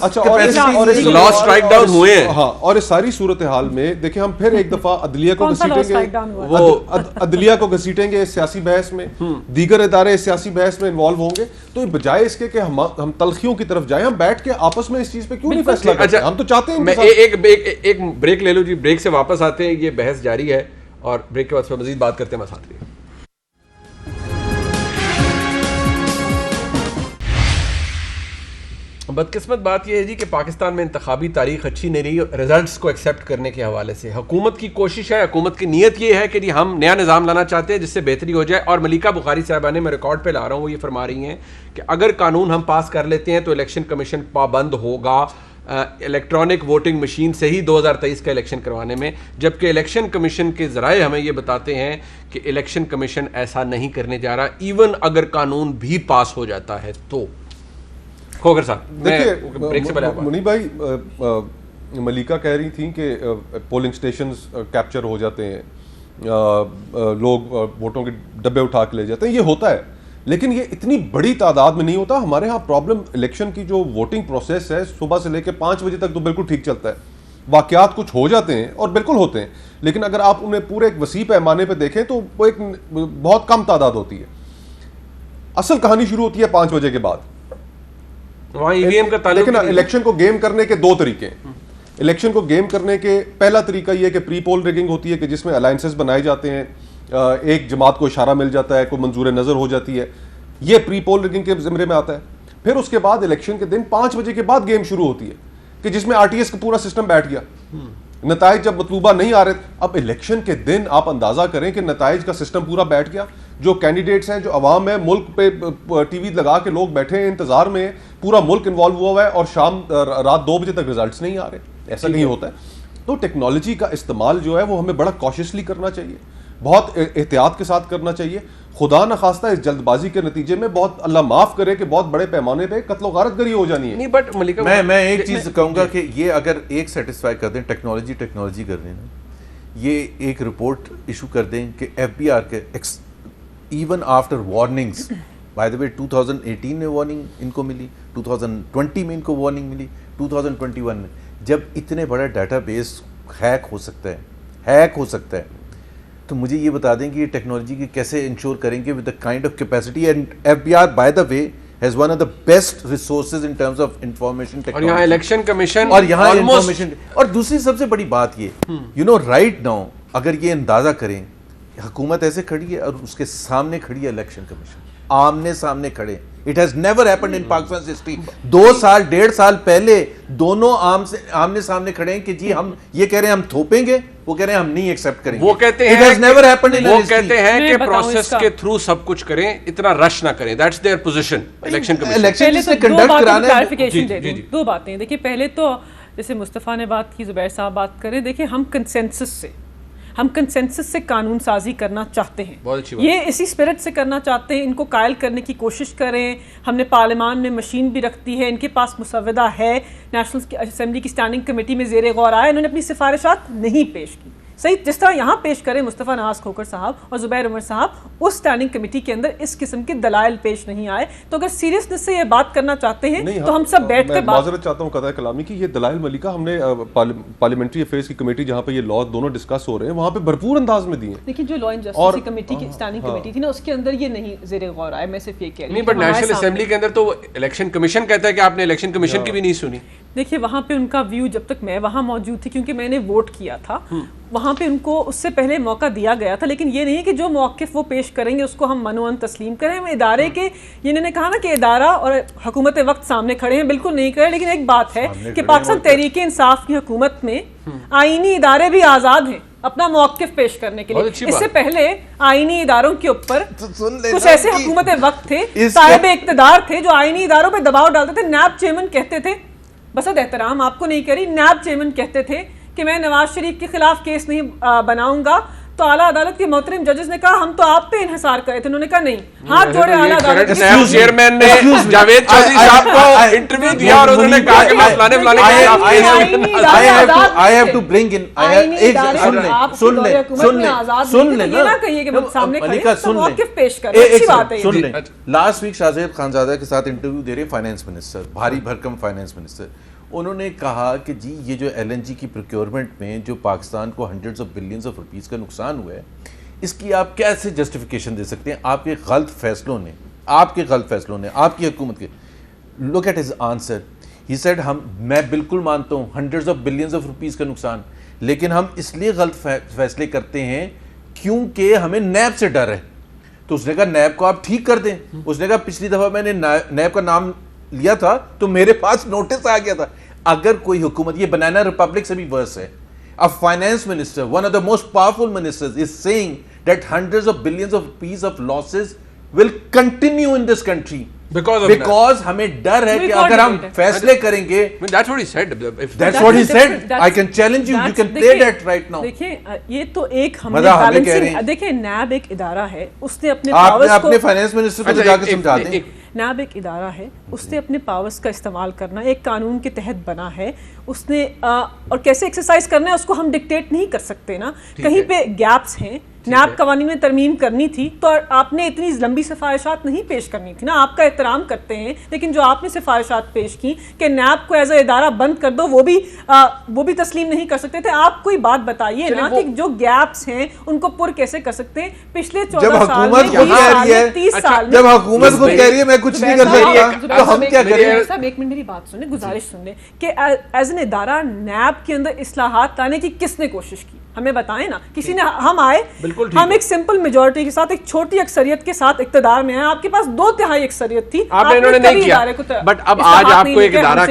लॉ स्ट्राइक डाउन हुए हैं। हाँ, और इस सारी सूरत हाल में देखिए हम फिर एक दफा अदलिया को घसीटेंगे, वो अदलिया को घसीटेंगे इस सियासी बहस में, दीगर इदारे इस सियासी बहस में इन्वॉल्व होंगे। तो बजाय इसके कि हम तलखियों की तरफ जाए, हम बैठ के आपस में इस चीज पे क्यों नहीं फैसला करते? हम तो चाहते हैं। मैं एक ब्रेक ले लूं जी, ब्रेक से वापस आते हैं, ये बहस जारी है और ब्रेक के बाद फिर मजीद बात करते हैं। साथ रहिए। बदकिस्मत बात यह है जी कि पाकिस्तान में इंतखाबी तारीख अच्छी नहीं रही, रिजल्ट्स को एक्सेप्ट करने के हवाले से हुकूमत की कोशिश है, हुकूमत की नीयत ये है कि जी हम नया निज़ाम लाना चाहते हैं जिससे बेहतरी हो जाए। और मलिका बुखारी साहबा ने, मैं रिकॉर्ड पे ला रहा हूँ, वो ये फरमा रही हैं कि अगर कानून हम पास कर लेते हैं तो इलेक्शन कमीशन पाबंद होगा इलेक्ट्रॉनिक वोटिंग मशीन से ही 2023 का इलेक्शन करवाने में, जबकि इलेक्शन कमीशन के ज़राए हमें ये बताते हैं कि इलेक्शन कमीशन ऐसा नहीं करने जा रहा, इवन अगर कानून भी पास हो जाता है तो। खोगर साहब देखिए, मुनीब भाई, मलिका कह रही थी कि पोलिंग स्टेशंस कैप्चर हो जाते हैं, लोग वोटों के डब्बे उठा के ले जाते हैं, ये होता है, लेकिन ये इतनी बड़ी तादाद में नहीं होता। हमारे यहाँ प्रॉब्लम इलेक्शन की जो वोटिंग प्रोसेस है, सुबह से लेकर 5 बजे तक तो बिल्कुल ठीक चलता है, वाकयात कुछ हो जाते हैं और बिल्कुल होते हैं, लेकिन अगर आप उन्हें पूरे एक वसी पैमाने पर देखें तो वो एक बहुत कम तादाद होती है। असल कहानी शुरू होती है 5 बजे के बाद। लेकिन इलेक्शन को गेम करने के 2 तरीके हैं। इलेक्शन को गेम करने के पहला तरीका यह है कि प्री पोल रिगिंग होती है कि जिसमें अलायंसेस बनाए जाते हैं, एक जमात को इशारा मिल जाता है, कोई मंजूर नजर हो जाती है, यह प्री पोल रिगिंग के जिम्मे में आता है। फिर उसके बाद इलेक्शन के दिन 5 बजे के बाद गेम शुरू होती है कि जिसमें आरटीएस का पूरा सिस्टम बैठ गया, नताइज जब मतलूबा नहीं आ रहे। अब इलेक्शन के दिन आप अंदाजा करें कि नताइज का सिस्टम पूरा बैठ गया, जो कैंडिडेट्स हैं, जो अवाम है, मुल्क पे टीवी लगा के लोग बैठे हैं इंतजार में, पूरा मुल्क इन्वॉल्व हुआ हुआ है और शाम रात 2 बजे तक रिजल्ट्स नहीं आ रहे, ऐसा नहीं होता है। तो टेक्नोलॉजी का इस्तेमाल जो है वो हमें बड़ा कॉशियसली करना चाहिए, बहुत एहतियात के साथ करना चाहिए। खुदा न खास्ता इस जल्दबाजी के नतीजे में बहुत, अल्लाह माफ करे, कि बहुत बड़े पैमाने पे कत्लो गारतगरी हो जानी है। नहीं बट मलिका, मैं एक चीज कहूंगा कि ये अगर एक सेटिस्फाई कर दें, टेक्नोलॉजी कर दें ना, ये एक रिपोर्ट इशू कर दें कि एफबीआर के even after warnings, bye the वे 2018 में वार्निंग इनको मिली, 2020 में इनको वार्निंग मिली, 2021 में, जब इतने बड़ा डाटाबेस हैक हो सकता है, तो मुझे ये बता दें कि ये टेक्नोलॉजी की कैसे इंश्योर करेंगे with the kind of capacity. And FBR bye the way has one of the best resources in terms of information technology. और यहाँ इलेक्शन कमीशन और यहाँ इंफॉर्मेशन, और दूसरी सबसे बड़ी बात ये, यू नो राइट नाउ अगर ये अंदाजा करें, हुकूमत ऐसे खड़ी है और उसके सामने खड़ी है इलेक्शन कमीशन, आमने सामने खड़े। It has never happened in Pakistan history. 2 साल 1.5 साल पहले दोनों आमने सामने खड़े हैं कि जी हम ये कह रहे हैं हम थोपेंगे, वो कह रहे हैं हम नहीं एक्सेप्ट करेंगे। वो कहते हैं, It has never happened in वो history. कहते हैं कि मैं बताऊं प्रोसेस इसका। के थ्रू सब कुछ करें, इतना रश ना करें। That's their position election commission. Election पहले जिसने तो दो कंडक्ट बातों कराना की है, क्लैरिफिकेशन जी, दे जी, दूं। जी। 2 बातें देखिए, पहले तो जैसे मुस्तफ़ा ने बात की, ज़ुबैर साहब बात करें, देखिए हम कंसेंसस से कानून साजी करना चाहते हैं। बहुत अच्छी बात। ये इसी स्पिरिट से करना चाहते हैं, इनको कायल करने की कोशिश करें। हमने पार्लियामान में मशीन भी रखती है, इनके पास मुसव्वदा है, नेशनल असेंबली की स्टैंडिंग कमेटी में ज़ेर गौर आया, इन्होंने अपनी सिफारिशात नहीं पेश की। सही जिस तरह यहाँ पेश करें मुस्तफ़ा नवाज खोखर साहब और ज़ुबैर उमर साहब, उस स्टैंडिंग कमेटी के अंदर इस किस्म के दलाइल पेश नहीं आए। तो अगर सीरियसनेस से ये बात करना चाहते हैं तो हम सब बैठ कर माजरत चाहता हूँ कदा कलामी की, ये दलाइल मलिका हमने पार्लियामेंट्री अफेयर्स की कमेटी जहाँ पे ये लॉ दोनों डिस्कस हो रहे हैं, वहाँ पे भरपूर अंदाज में दिए। देखिए जो लॉ एंड जस्टिस कमेटी की स्टैंडिंग कमेटी थी ना, उसके अंदर ये नहीं ज़ेर गौर आया। मैं सिर्फ ये कह रही नहीं, हूं बट कि हमारे नेशनल सामने- असेंबली के अंदर तो इलेक्शन कमीशन कहता है कि आपने इलेक्शन कमीशन की भी नहीं सुनी। देखिए वहाँ पे उनका व्यू, जब तक मैं वहाँ मौजूद थी, क्योंकि मैंने वोट किया था, वहाँ पे उनको उससे पहले मौका दिया गया था। लेकिन ये नहीं है कि जो मौक़िफ़ वो पेश करेंगे उसको हम मनोअन तस्लीम करें। हम इदारे के, ये इन्होंने कहा ना कि इदारा और हुकूमत वक्त सामने खड़े हैं, बिल्कुल नहीं खड़े। लेकिन एक बात है कि पाकिस्तान तहरीक इंसाफ की हुकूमत में आईनी इदारे भी आज़ाद हैं अपना मौक़िफ़ पेश करने के लिए। इससे पहले आईनी इदारों के ऊपर कुछ ऐसे हुकूमत वक्त थे, साहिब इक़्तिदार थे, जो आईनी इदारों पर दबाव डालते थे। नैब चेयरमैन कहते थे, बसद एहतराम आपको नहीं करी, नैब चेयरमैन कहते थे कि मैं नवाज शरीफ के खिलाफ केस नहीं बनाऊंगा, तो आला अदालत के मोहतरम जजेस ने कहा हम तो आप पे इन्हिसार करे थे। उन्होंने कहा नहीं, हाथ जोड़े आला अदालत के। नैब चेयरमैन ने जावेद चौधरी साहब को इंटरव्यू दिया और उन्होंने कहा कि मैं फलाने फलाने के खिलाफ case I have to bring in, सुन ले ये ना कहिए कि हम सामने खड़े हैं, तो मौक़िफ़ पेश करें। अच्छी बात है ये। सुन ले, लास्ट वीक शाहजेब खानजादा के साथ इंटरव्यू दे रहे फाइनेंस मिनिस्टर, भारी भरकम फाइनेंस मिनिस्टर। उन्होंने कहा कि जी ये जो LNG की प्रोक्योरमेंट में जो पाकिस्तान को hundreds of billions of rupees का नुकसान हुआ है, इसकी आप कैसे जस्टिफिकेशन दे सकते हैं? आपके गलत फैसलों ने, आपकी हुकूमत के। Look at his answer, he said मैं बिल्कुल मानता हूँ hundreds of billions of rupees का नुकसान, लेकिन हम इसलिए गलत फैसले करते हैं क्योंकि हमें नैब से डर है। तो उसने कहा नैब को आप ठीक कर दें। उसने कहा पिछली दफा मैंने नैब का नाम लिया था तो मेरे पास नोटिस आ गया था। अगर कोई हुकूमत, ये बनाना रिपब्लिक से भी वर्स है, a finance minister, one of the most powerful ministers, is saying that hundreds of billions of rupees of losses will continue in this country because हमें डर है कि अगर हम फैसले करेंगे, that's what he said. that's what he said. I can challenge you, you can play that right now. देखिए ये तो एक हमने बैलेंसिंग, देखिए नैब एक इदारा है, उसने अपने पावर्स को, अपने फाइनेंस मिनिस्टर को जाकर समझा दें। नैब एक इदारा है, उसने अपने पावर्स का इस्तेमाल करना, एक कानून के तहत बना है, उसने और कैसे एक्सरसाइज करना है उसको हम डिक्टेट नहीं कर सकते ना। कहीं पे गैप्स हैं, नैब कवानीन में तरमीम करनी थी तो आपने इतनी लंबी सिफारिशात नहीं पेश करनी थी ना। आपका एहतराम करते हैं, लेकिन जो आपने सिफारिशात पेश की कि नैब को एज ए इदारा बंद कर दो, वो भी तस्लीम नहीं कर सकते थे। आप कोई बात बताइए ना कि जो गैप्स हैं उनको पुर कैसे कर सकते हैं। पिछले 14 साल में, 30 साल में जब हुकूमत को कह रही है मैं कुछ नहीं कर सकता, तो हम क्या करें? साहब एक मिनट मेरी बात सुने, गुजारिश सुन ले कि एज एन इदारा नैब के अंदर इस्लाहात लाने की किसने कोशिश की, हमें बताएं ना। किसी ने, हम आए, हम एक सिंपल मेजॉरिटी के साथ, एक छोटी अक्सरियत के साथ इक्तदार में आए। आपके पास 2/3 अक्सरियत थी, आपने इन्होंने नहीं किया। बट अब आज आपको एक इदारा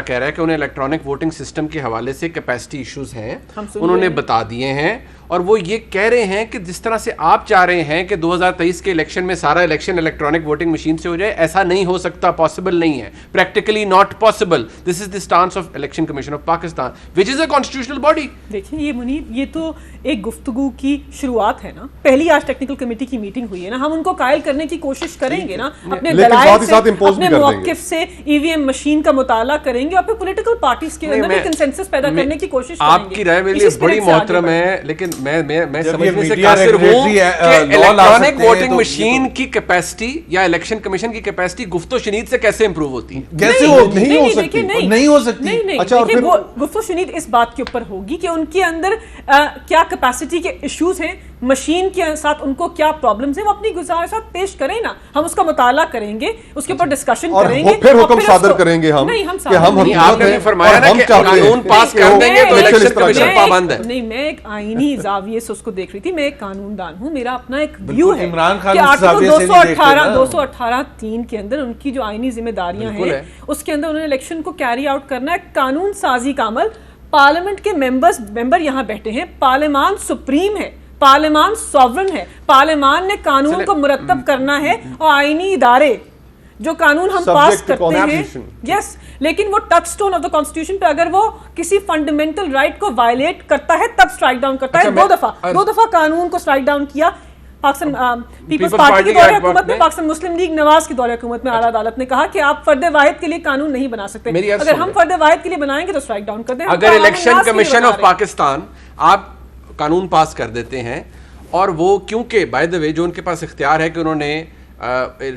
कह रहा है, कि उन्हें इलेक्ट्रॉनिक वोटिंग सिस्टम के हवाले से कैपेसिटी इश्यूज हैं, उन्होंने बता दिए हैं और वो ये कह रहे हैं कि जिस तरह से आप चाह रहे हैं कि 2023 के इलेक्शन में सारा इलेक्शन इलेक्ट्रॉनिक वोटिंग मशीन से हो जाए, ऐसा नहीं हो सकता, पॉसिबल नहीं है, practically not possible. This is the stance of election commission of Pakistan which is a constitutional body. देखिए ये मुनीर, ये तो एक गुफ्तगू की शुरुआत है ना, पहली आज टेक्निकल कमेटी की मीटिंग हुई है ना, हम उनको कायल करने की कोशिश करेंगे ना, अपने दलाइल से, अपने मौकिफ से ईवीएम मशीन का मुताला करेंगे और फिर पॉलिटिकल पार्टीज के अंदर कंसेंसस पैदा करने की कोशिश करेंगे। आपकी राय मेरे लिए बड़ी मोहतरम है, लेकिन मैं समझने से कासिर हूं कि इलेक्ट्रॉनिक वोटिंग मशीन की कैपेसिटी या इलेक्शन कमीशन की कैपेसिटी गुफ्तो शनीद से कैसे इंप्रूव होती है? कैसे नहीं हो सकती? नहीं हो सकती। अच्छा, और फिर वो गुफ्तो शनीद इस बात के ऊपर होगी कि उनके अंदर क्या कैपेसिटी के इश्यूज हैं, मशीन के साथ उनको क्या प्रॉब्लम्स हैं, वो अपनी गुजारिशात पेश करें ना, हम उसका मुताला करेंगे, उसके ऊपर डिस्कशन करेंगे, फिर हुक्म सादर करेंगे हम। नहीं, हम आपने फरमाया ना कि कानून पास कर देंगे तो इलेक्शन कमीशन पाबंद है। नहीं, मैं एक आईनी जाविये से उसको देख रही थी, मैं एक कानूनदान हूं, मेरा अपना एक व्यू है इमरान खान कि आर्टिकल 218(3) के अंदर उनकी जो आईनी जिम्मेदारियां हैं, उसके अंदर उन्होंने इलेक्शन को कैरी आउट करना है, कानून साजी का अमल। पार्लियामेंट के मेंबर यहाँ बैठे हैं, पार्लियामान सुप्रीम है, पार्लियामान सॉवरन है, पार्लियामान ने कानून को मुरत्तब करना है और आईनी इदारे जो कानून हम पास करते हैं, यस, लेकिन वो टचस्टोन ऑफ द कॉन्स्टिट्यूशन पे अगर वो किसी फंडामेंटल राइट को वायलेट करता है तब स्ट्राइक डाउन करता है। दो दफा कानून को स्ट्राइक डाउन किया पाकिस्तान पीपल्स पार्टी के दौरे हुकूमत में, पाकिस्तान मुस्लिम लीग नवाज के दौरे हुकूमत में आला अदालत ने कहा कि आप फर्द वाहिद के लिए कानून नहीं बना सकते, अगर हम फर्द वाहिद के लिए बनाएंगे तो स्ट्राइक डाउन कर दें। अगर इलेक्शन कमीशन ऑफ पाकिस्तान आप कानून पास कर देते हैं और वो क्योंकि बाय द वे जो उनके पास इख्तियार है कि उन्होंने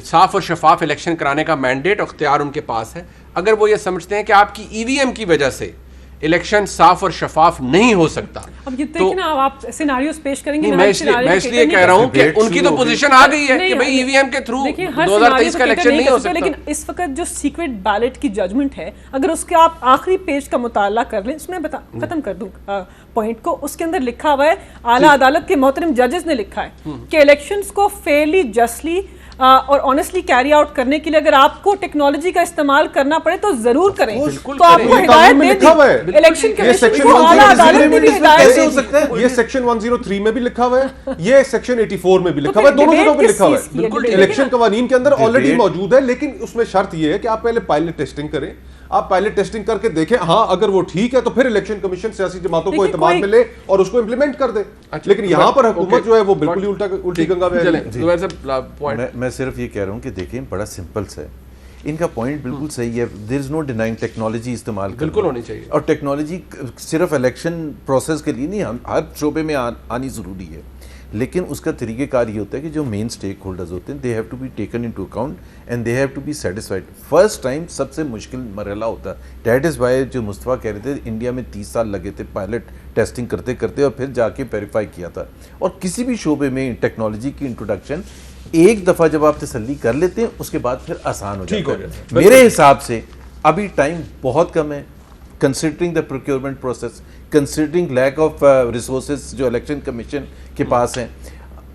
साफ और शफाफ इलेक्शन कराने का मैंडेट और इख्तियार उनके पास है, अगर वो ये समझते हैं कि आपकी ईवीएम की वजह से इलेक्शन साफ और शफाफ नहीं हो सकता, अब ये तो ना आप सिनेरियोस पेश करेंगे। मैं इसलिए कह रहा हूं कि उनकी तो पोजीशन आ गई है कि भाई ईवीएम के थ्रू 2023 का इलेक्शन नहीं हो सकता। लेकिन इस वक्त जो सीक्रेट बैलेट की जजमेंट है, अगर उसके आप आखिरी पेज का मुताला कर लें, इसमें खत्म कर दूं पॉइंट को, उसके अंदर लिखा हुआ है, आला अदालत के मोहतरम जजेस ने लिखा है कि इलेक्शंस को फेयरली, जस्टली और ऑनेस्टली कैरी आउट करने के लिए अगर आपको टेक्नोलॉजी का इस्तेमाल करना पड़े तो जरूर करें। तो आपको हिदायत दे दी इलेक्शन कमीशन को, आला अदालत ने भी हिदायत दे दी। ये सेक्शन 103 में भी लिखा हुआ है, ये सेक्शन 84 में भी लिखा हुआ है, दोनों जगहों पे लिखा हुआ है। इलेक्शन कवानीन के अंदर ऑलरेडी मौजूद है, लेकिन उसमें शर्त ये है कि आप पहले पायलट टेस्टिंग करें, आप पायलट टेस्टिंग करके देखें, हाँ अगर वो ठीक है तो फिर इलेक्शन कमीशन सियासी जमातों को इत्मीनान मिले और उसको इंप्लीमेंट कर दे। लेकिन यहाँ पर हुकूमत जो है वो बिल्कुल ही उल्टी गंगा में। मैं सिर्फ ये कह रहा हूँ कि देखें बड़ा सिंपल सा है, इनका पॉइंट बिल्कुल सही है, there is no denying technology इस्तेमाल बिल्कुल होनी चाहिए, और टेक्नोलॉजी सिर्फ इलेक्शन प्रोसेस के लिए नहीं, हर शोबे में आनी ज़रूरी है, लेकिन उसका तरीक़ेकार ये होता है कि जो मेन स्टेक होल्डर्स होते हैं they have to be taken into account and they have to be satisfied. First time सबसे मुश्किल मरहला होता है, दैट इज़ वाई जो मुस्तफ़ा कह रहे थे इंडिया में 30 साल लगे थे पायलट टेस्टिंग करते करते और फिर जाके वेरीफाई किया था। और किसी भी शोबे में टेक्नोलॉजी की इंट्रोडक्शन एक दफ़ा जब आप तसल्ली कर लेते हैं उसके बाद फिर आसान हो जाता है। मेरे हिसाब से अभी टाइम बहुत कम है, considering the procurement process, considering lack of resources जो इलेक्शन कमीशन के पास हैं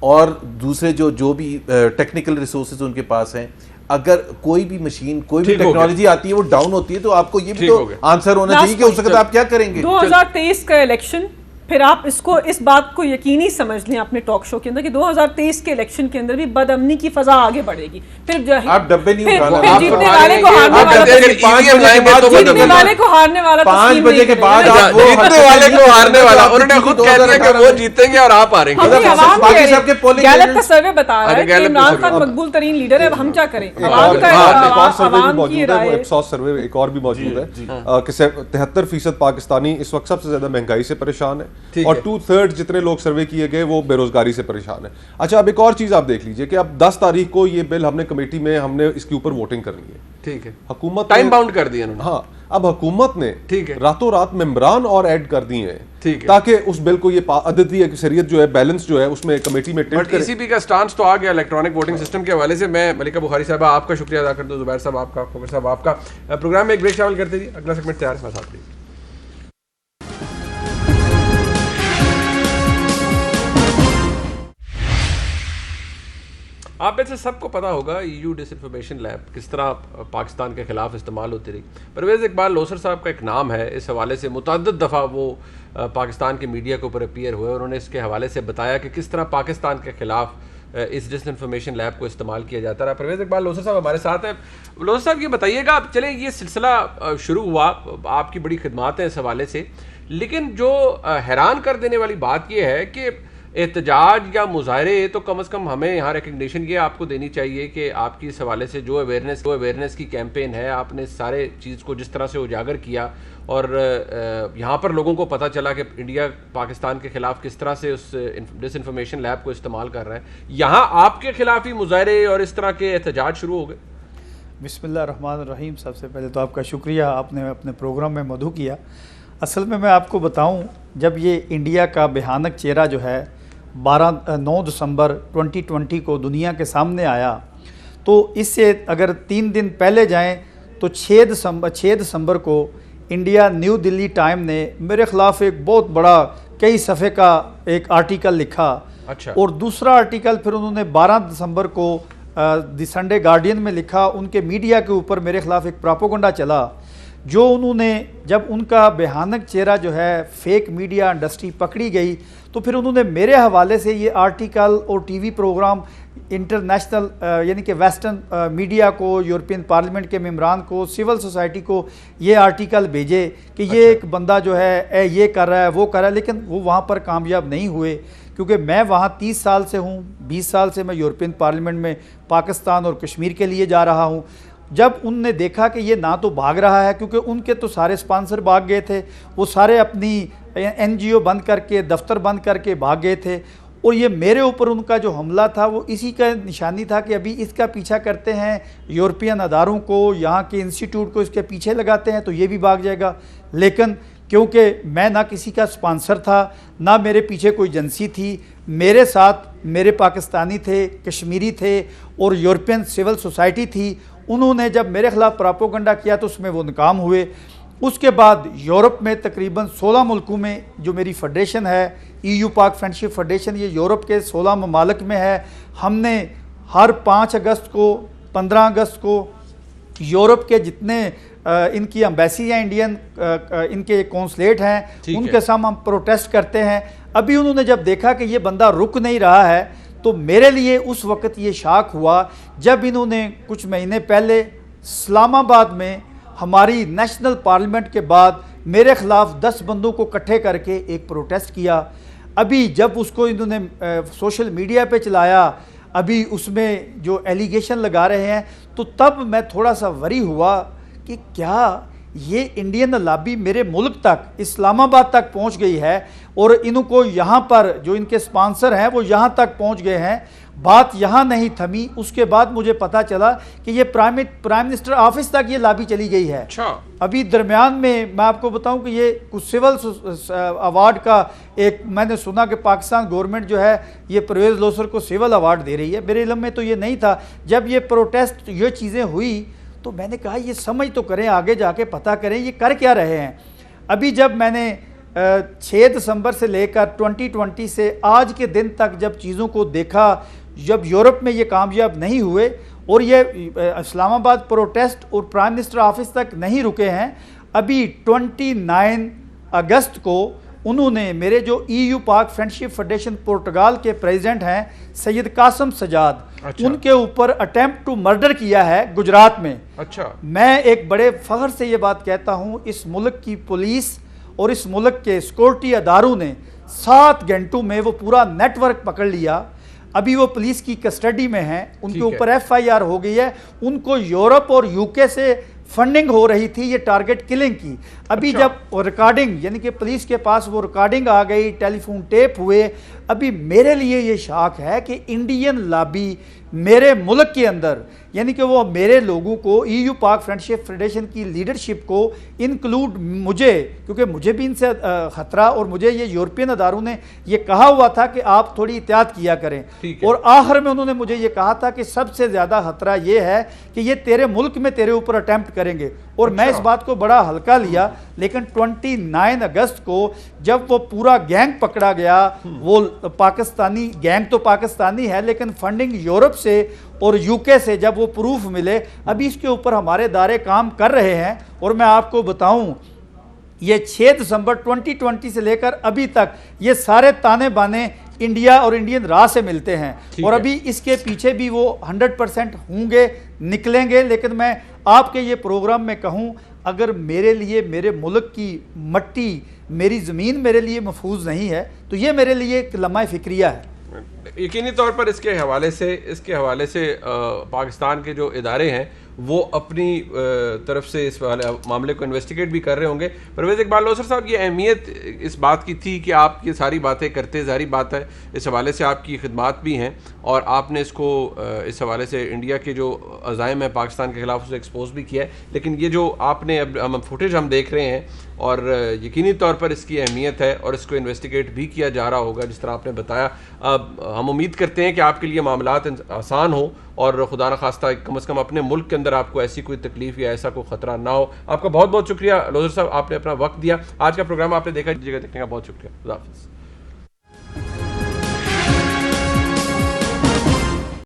और दूसरे जो भी टेक्निकल रिसोर्सेज उनके पास हैं, अगर कोई भी मशीन कोई भी टेक्नोलॉजी आती है वो डाउन होती है तो आपको ये भी तो आंसर होना चाहिए कि उस वक्त आप क्या करेंगे। 2023 का इलेक्शन, फिर आप इसको इस बात को यकीनी समझ लें अपने टॉक शो के अंदर कि 2023 के इलेक्शन के अंदर भी बदअमनी की फजा आगे बढ़ेगी। फिर आप डब्बे नहीं उठाना, फिर जीतने वाले को हारने वाला, जीतने वाले को हारने वाला, 5 बजे के बाद जीतने वाले को हारने वाला, उन्होंने खुद कह दिया कि वो जीतेंगे और आप हारेंगे। गैलेप का सर्वे बता रहा है कि इमरान खान मकबूल तरीन लीडर है, हम क्या करें? एक और भी मौजूद है कि 73% पाकिस्तानी इस वक्त सबसे ज्यादा महंगाई से परेशान है और 2/3 जितने लोग सर्वे किए गए वो बेरोजगारी से परेशान है। अच्छा, अब एक और चीज आप देख लीजिए कि अब 10 तारीख को ये बिल हमने कमेटी में हमने इसके ऊपर वोटिंग करनी है, ठीक है, हुकूमत टाइम बाउंड कर दिया उन्होंने। हाँ, अब हुकूमत ने ठीक है रातों रात मेंबरान और ऐड कर दिए हैं, ठीक है, ताकि उस बिल को ये अददी अक्सरियत जो है बैलेंस जो है उसमें कमेटी में टिल्ट करे। ईसीबी का स्टांस तो आ गया इलेक्ट्रॉनिक वोटिंग सिस्टम के हवाले से। मैं मलिका बुखारी साहबा आपका शुक्रिया अदा करता हूं, जुबैर साहब आपका, फखर साहब आपका। प्रोग्राम में एक ब्रेक शामिल करते जी, अगला सेगमेंट तैयार है, साथ लीजिए। आप में से सबको पता होगा EU डिसइंफॉर्मेशन लैब किस तरह पाकिस्तान के खिलाफ इस्तेमाल होती रही। परवेज़ इकबाल लोसर साहब का एक नाम है, इस हवाले से मुतअद्दिद दफ़ा वो पाकिस्तान के मीडिया के ऊपर अपीयर हुए। उन्होंने इसके हवाले से बताया कि किस तरह पाकिस्तान के खिलाफ इस डिसइंफॉर्मेशन लैब को इस्तेमाल किया जाता रहा। परवेज़ इकबाल लोसर साहब हमारे साथ हैं। लोसर साहब ये बताइएगा, चले ये सिलसिला शुरू हुआ, आपकी बड़ी खिदमात हैं इस हवाले से, लेकिन जो हैरान कर देने वाली बात यह है कि एहतजाज या मुजाहरे तो कम अज़ कम हमें यहाँ रिकग्निशन ये आपको देनी चाहिए कि आपकी इस हवाले से जो अवेयरनेस की कैंपेन है, आपने सारे चीज़ को जिस तरह से उजागर किया और यहाँ पर लोगों को पता चला कि इंडिया पाकिस्तान के ख़िलाफ़ किस तरह से उस डिसइंफॉर्मेशन लैब को इस्तेमाल कर रहा है, यहाँ आपके खिलाफ ही मुजाहरे और इस तरह के एहतजाज शुरू हो गए। बिस्मिल्लाहिर्रहमानिर्रहीम। सबसे पहले तो आपका शुक्रिया, आपने अपने प्रोग्राम में मदऊ किया। असल में मैं आपको बताऊं, जब ये इंडिया का भयानक चेहरा जो है 9 दिसंबर 2020 को दुनिया के सामने आया, तो इससे अगर 3 दिन पहले जाएं तो 6 दिसंबर को इंडिया न्यू दिल्ली टाइम ने मेरे ख़िलाफ़ एक बहुत बड़ा कई सफ़े का एक आर्टिकल लिखा। अच्छा। और दूसरा आर्टिकल फिर उन्होंने 12 दिसंबर को द संडे गार्डियन में लिखा। उनके मीडिया के ऊपर मेरे ख़िलाफ़ एक प्रोपेगेंडा चला, जो उन्होंने जब उनका भयानक चेहरा जो है फेक मीडिया इंडस्ट्री पकड़ी गई, तो फिर उन्होंने मेरे हवाले से ये आर्टिकल और टीवी प्रोग्राम इंटरनेशनल यानी कि वेस्टर्न मीडिया को, यूरोपियन पार्लियामेंट के मेम्बरान को, सिविल सोसाइटी को ये आर्टिकल भेजे कि ये एक बंदा जो है ये कर रहा है, वो कर रहा है, लेकिन वो वहाँ पर कामयाब नहीं हुए। क्योंकि मैं वहाँ 30 साल से हूँ, 20 साल से मैं यूरोपियन पार्लियामेंट में पाकिस्तान और कश्मीर के लिए जा रहा हूँ। जब उनने देखा कि ये ना तो भाग रहा है, क्योंकि उनके तो सारे स्पॉन्सर भाग गए थे, वो सारे अपनी NGO बंद करके, दफ्तर बंद करके भाग गए थे, और ये मेरे ऊपर उनका जो हमला था वो इसी का निशानी था कि अभी इसका पीछा करते हैं, यूरोपियन अदारों को, यहाँ के इंस्टीट्यूट को इसके पीछे लगाते हैं तो ये भी भाग जाएगा। लेकिन क्योंकि मैं ना किसी का स्पॉन्सर था, ना मेरे पीछे कोई एजेंसी थी, मेरे साथ मेरे पाकिस्तानी थे, कश्मीरी थे और यूरोपियन सिविल सोसाइटी थी। उन्होंने जब मेरे ख़िलाफ़ प्रोपेगेंडा किया तो उसमें वो नाकाम हुए। उसके बाद यूरोप में तकरीबन 16 मुल्कों में जो मेरी फेडरेशन है, EU पाक फ्रेंडशिप फेडरेशन, ये यूरोप के 16 ममालिक में है। हमने हर 5 अगस्त को, 15 अगस्त को यूरोप के जितने इनकी एम्बेसी हैं, इंडियन इनके कौंसलेट हैं, उनके सामने हम प्रोटेस्ट करते हैं। अभी उन्होंने जब देखा कि ये बंदा रुक नहीं रहा है, तो मेरे लिए उस वक़्त ये शाक हुआ जब इन्होंने कुछ महीने पहले इस्लामाबाद में हमारी नेशनल पार्लियामेंट के बाद मेरे ख़िलाफ़ 10 बंदों को इकट्ठे करके एक प्रोटेस्ट किया। अभी जब उसको इन्होंने सोशल मीडिया पे चलाया, अभी उसमें जो एलिगेशन लगा रहे हैं, तो तब मैं थोड़ा सा वरी हुआ कि क्या ये इंडियन लॉबी मेरे मुल्क तक, इस्लामाबाद तक पहुंच गई है और इनको यहाँ पर जो इनके स्पॉन्सर हैं वो यहाँ तक पहुंच गए हैं। बात यहाँ नहीं थमी, उसके बाद मुझे पता चला कि ये प्राइम मिनिस्टर ऑफिस तक ये लॉबी चली गई है। अच्छा। अभी दरमियान में मैं आपको बताऊं कि ये कुछ सिविल अवार्ड का एक मैंने सुना कि पाकिस्तान गवर्नमेंट जो है ये परवेज़ लोसर को सिविल अवार्ड दे रही है। मेरे इल्म में तो ये नहीं था। जब ये प्रोटेस्ट, ये चीज़ें हुई, तो मैंने कहा ये समझ तो करें, आगे जाके पता करें ये कर क्या रहे हैं। अभी जब मैंने 6 दिसंबर से लेकर 2020 से आज के दिन तक जब चीज़ों को देखा, जब यूरोप में ये कामयाब नहीं हुए और ये इस्लामाबाद प्रोटेस्ट और प्राइम मिनिस्टर ऑफिस तक नहीं रुके हैं, अभी 29 अगस्त को उन्होंने मेरे जो EU पाक फ्रेंडशिप फेडरेशन पुर्तगाल के प्रेसिडेंट हैं सैयद कासम सजाद, अच्छा। उनके ऊपर अटेम्प्ट टू मर्डर किया है गुजरात में। अच्छा। मैं एक बड़े फख्र से ये बात कहता हूँ, इस मुल्क की पुलिस और इस मुल्क के सिक्योरिटी अदारों ने 7 घंटों में वो पूरा नेटवर्क पकड़ लिया। अभी वो पुलिस की कस्टडी में हैं, उनके ऊपर FIR हो गई है। उनको यूरोप और UK से फंडिंग हो रही थी ये टारगेट किलिंग की। अभी अच्छा। जब रिकॉर्डिंग, यानी कि पुलिस के पास वो रिकॉर्डिंग आ गई, टेलीफोन टेप हुए। अभी मेरे लिए ये शाक है कि इंडियन लॉबी मेरे मुल्क के अंदर यानी कि वो मेरे लोगों को EU पाक फ्रेंडशिप फेडरेशन की लीडरशिप को इंक्लूड मुझे, क्योंकि मुझे भी इनसे ख़तरा, और मुझे ये यूरोपियन अदारों ने ये कहा हुआ था कि आप थोड़ी एहतियात किया करें, और आखिर में उन्होंने मुझे ये कहा था कि सबसे ज़्यादा खतरा ये है कि ये तेरे मुल्क में तेरे ऊपर अटैम्प्ट करेंगे, और मैं इस बात को बड़ा हल्का लिया। लेकिन 29 अगस्त को जब वो पूरा गैंग पकड़ा गया, वो पाकिस्तानी गैंग तो पाकिस्तानी है लेकिन फंडिंग यूरोप से और यूके से जब वो प्रूफ मिले, अभी इसके ऊपर हमारे इदारे काम कर रहे हैं। और मैं आपको बताऊं, ये 6 दिसंबर 2020 से लेकर अभी तक ये सारे ताने बाने इंडिया और इंडियन राह से मिलते हैं, और अभी इसके पीछे भी वो 100% होंगे, निकलेंगे। लेकिन मैं आपके ये प्रोग्राम में कहूं, अगर मेरे लिए मेरे मुल्क की मट्टी, मेरी ज़मीन मेरे लिए महफूज नहीं है, तो ये मेरे लिए एक लम्हा फ़िक्रिया है। यकीनी तौर पर इसके हवाले से पाकिस्तान के जो इदारे हैं वो अपनी तरफ से इस मामले को इन्वेस्टिगेट भी कर रहे होंगे। परवेज़ इकबाल लोसर साहब, ये अहमियत इस बात की थी कि आप ये सारी बातें करते, ज़ाहिर बात है इस हवाले से आपकी खिदमात भी हैं, और आपने इसको इस हवाले से इंडिया के जो अज़ाइम है पाकिस्तान के ख़िलाफ़ उसे एक्सपोज भी किया है। लेकिन ये जो आपने अब फुटेज हम देख रहे हैं, और यकीनी तौर पर इसकी अहमियत है और इसको इन्वेस्टिगेट भी किया जा रहा होगा जिस तरह आपने बताया। अब हम उम्मीद करते हैं कि आपके लिए मामलात आसान हो, और खुदा न खास्ता कम से कम अपने मुल्क के अंदर आपको ऐसी कोई तकलीफ या ऐसा कोई ख़तरा ना हो। आपका बहुत बहुत शुक्रिया लोसर साहब, आपने अपना वक्त दिया। आज का प्रोग्राम आपने देखा, देखने का बहुत शुक्रिया। खुदा हाफ़िज़।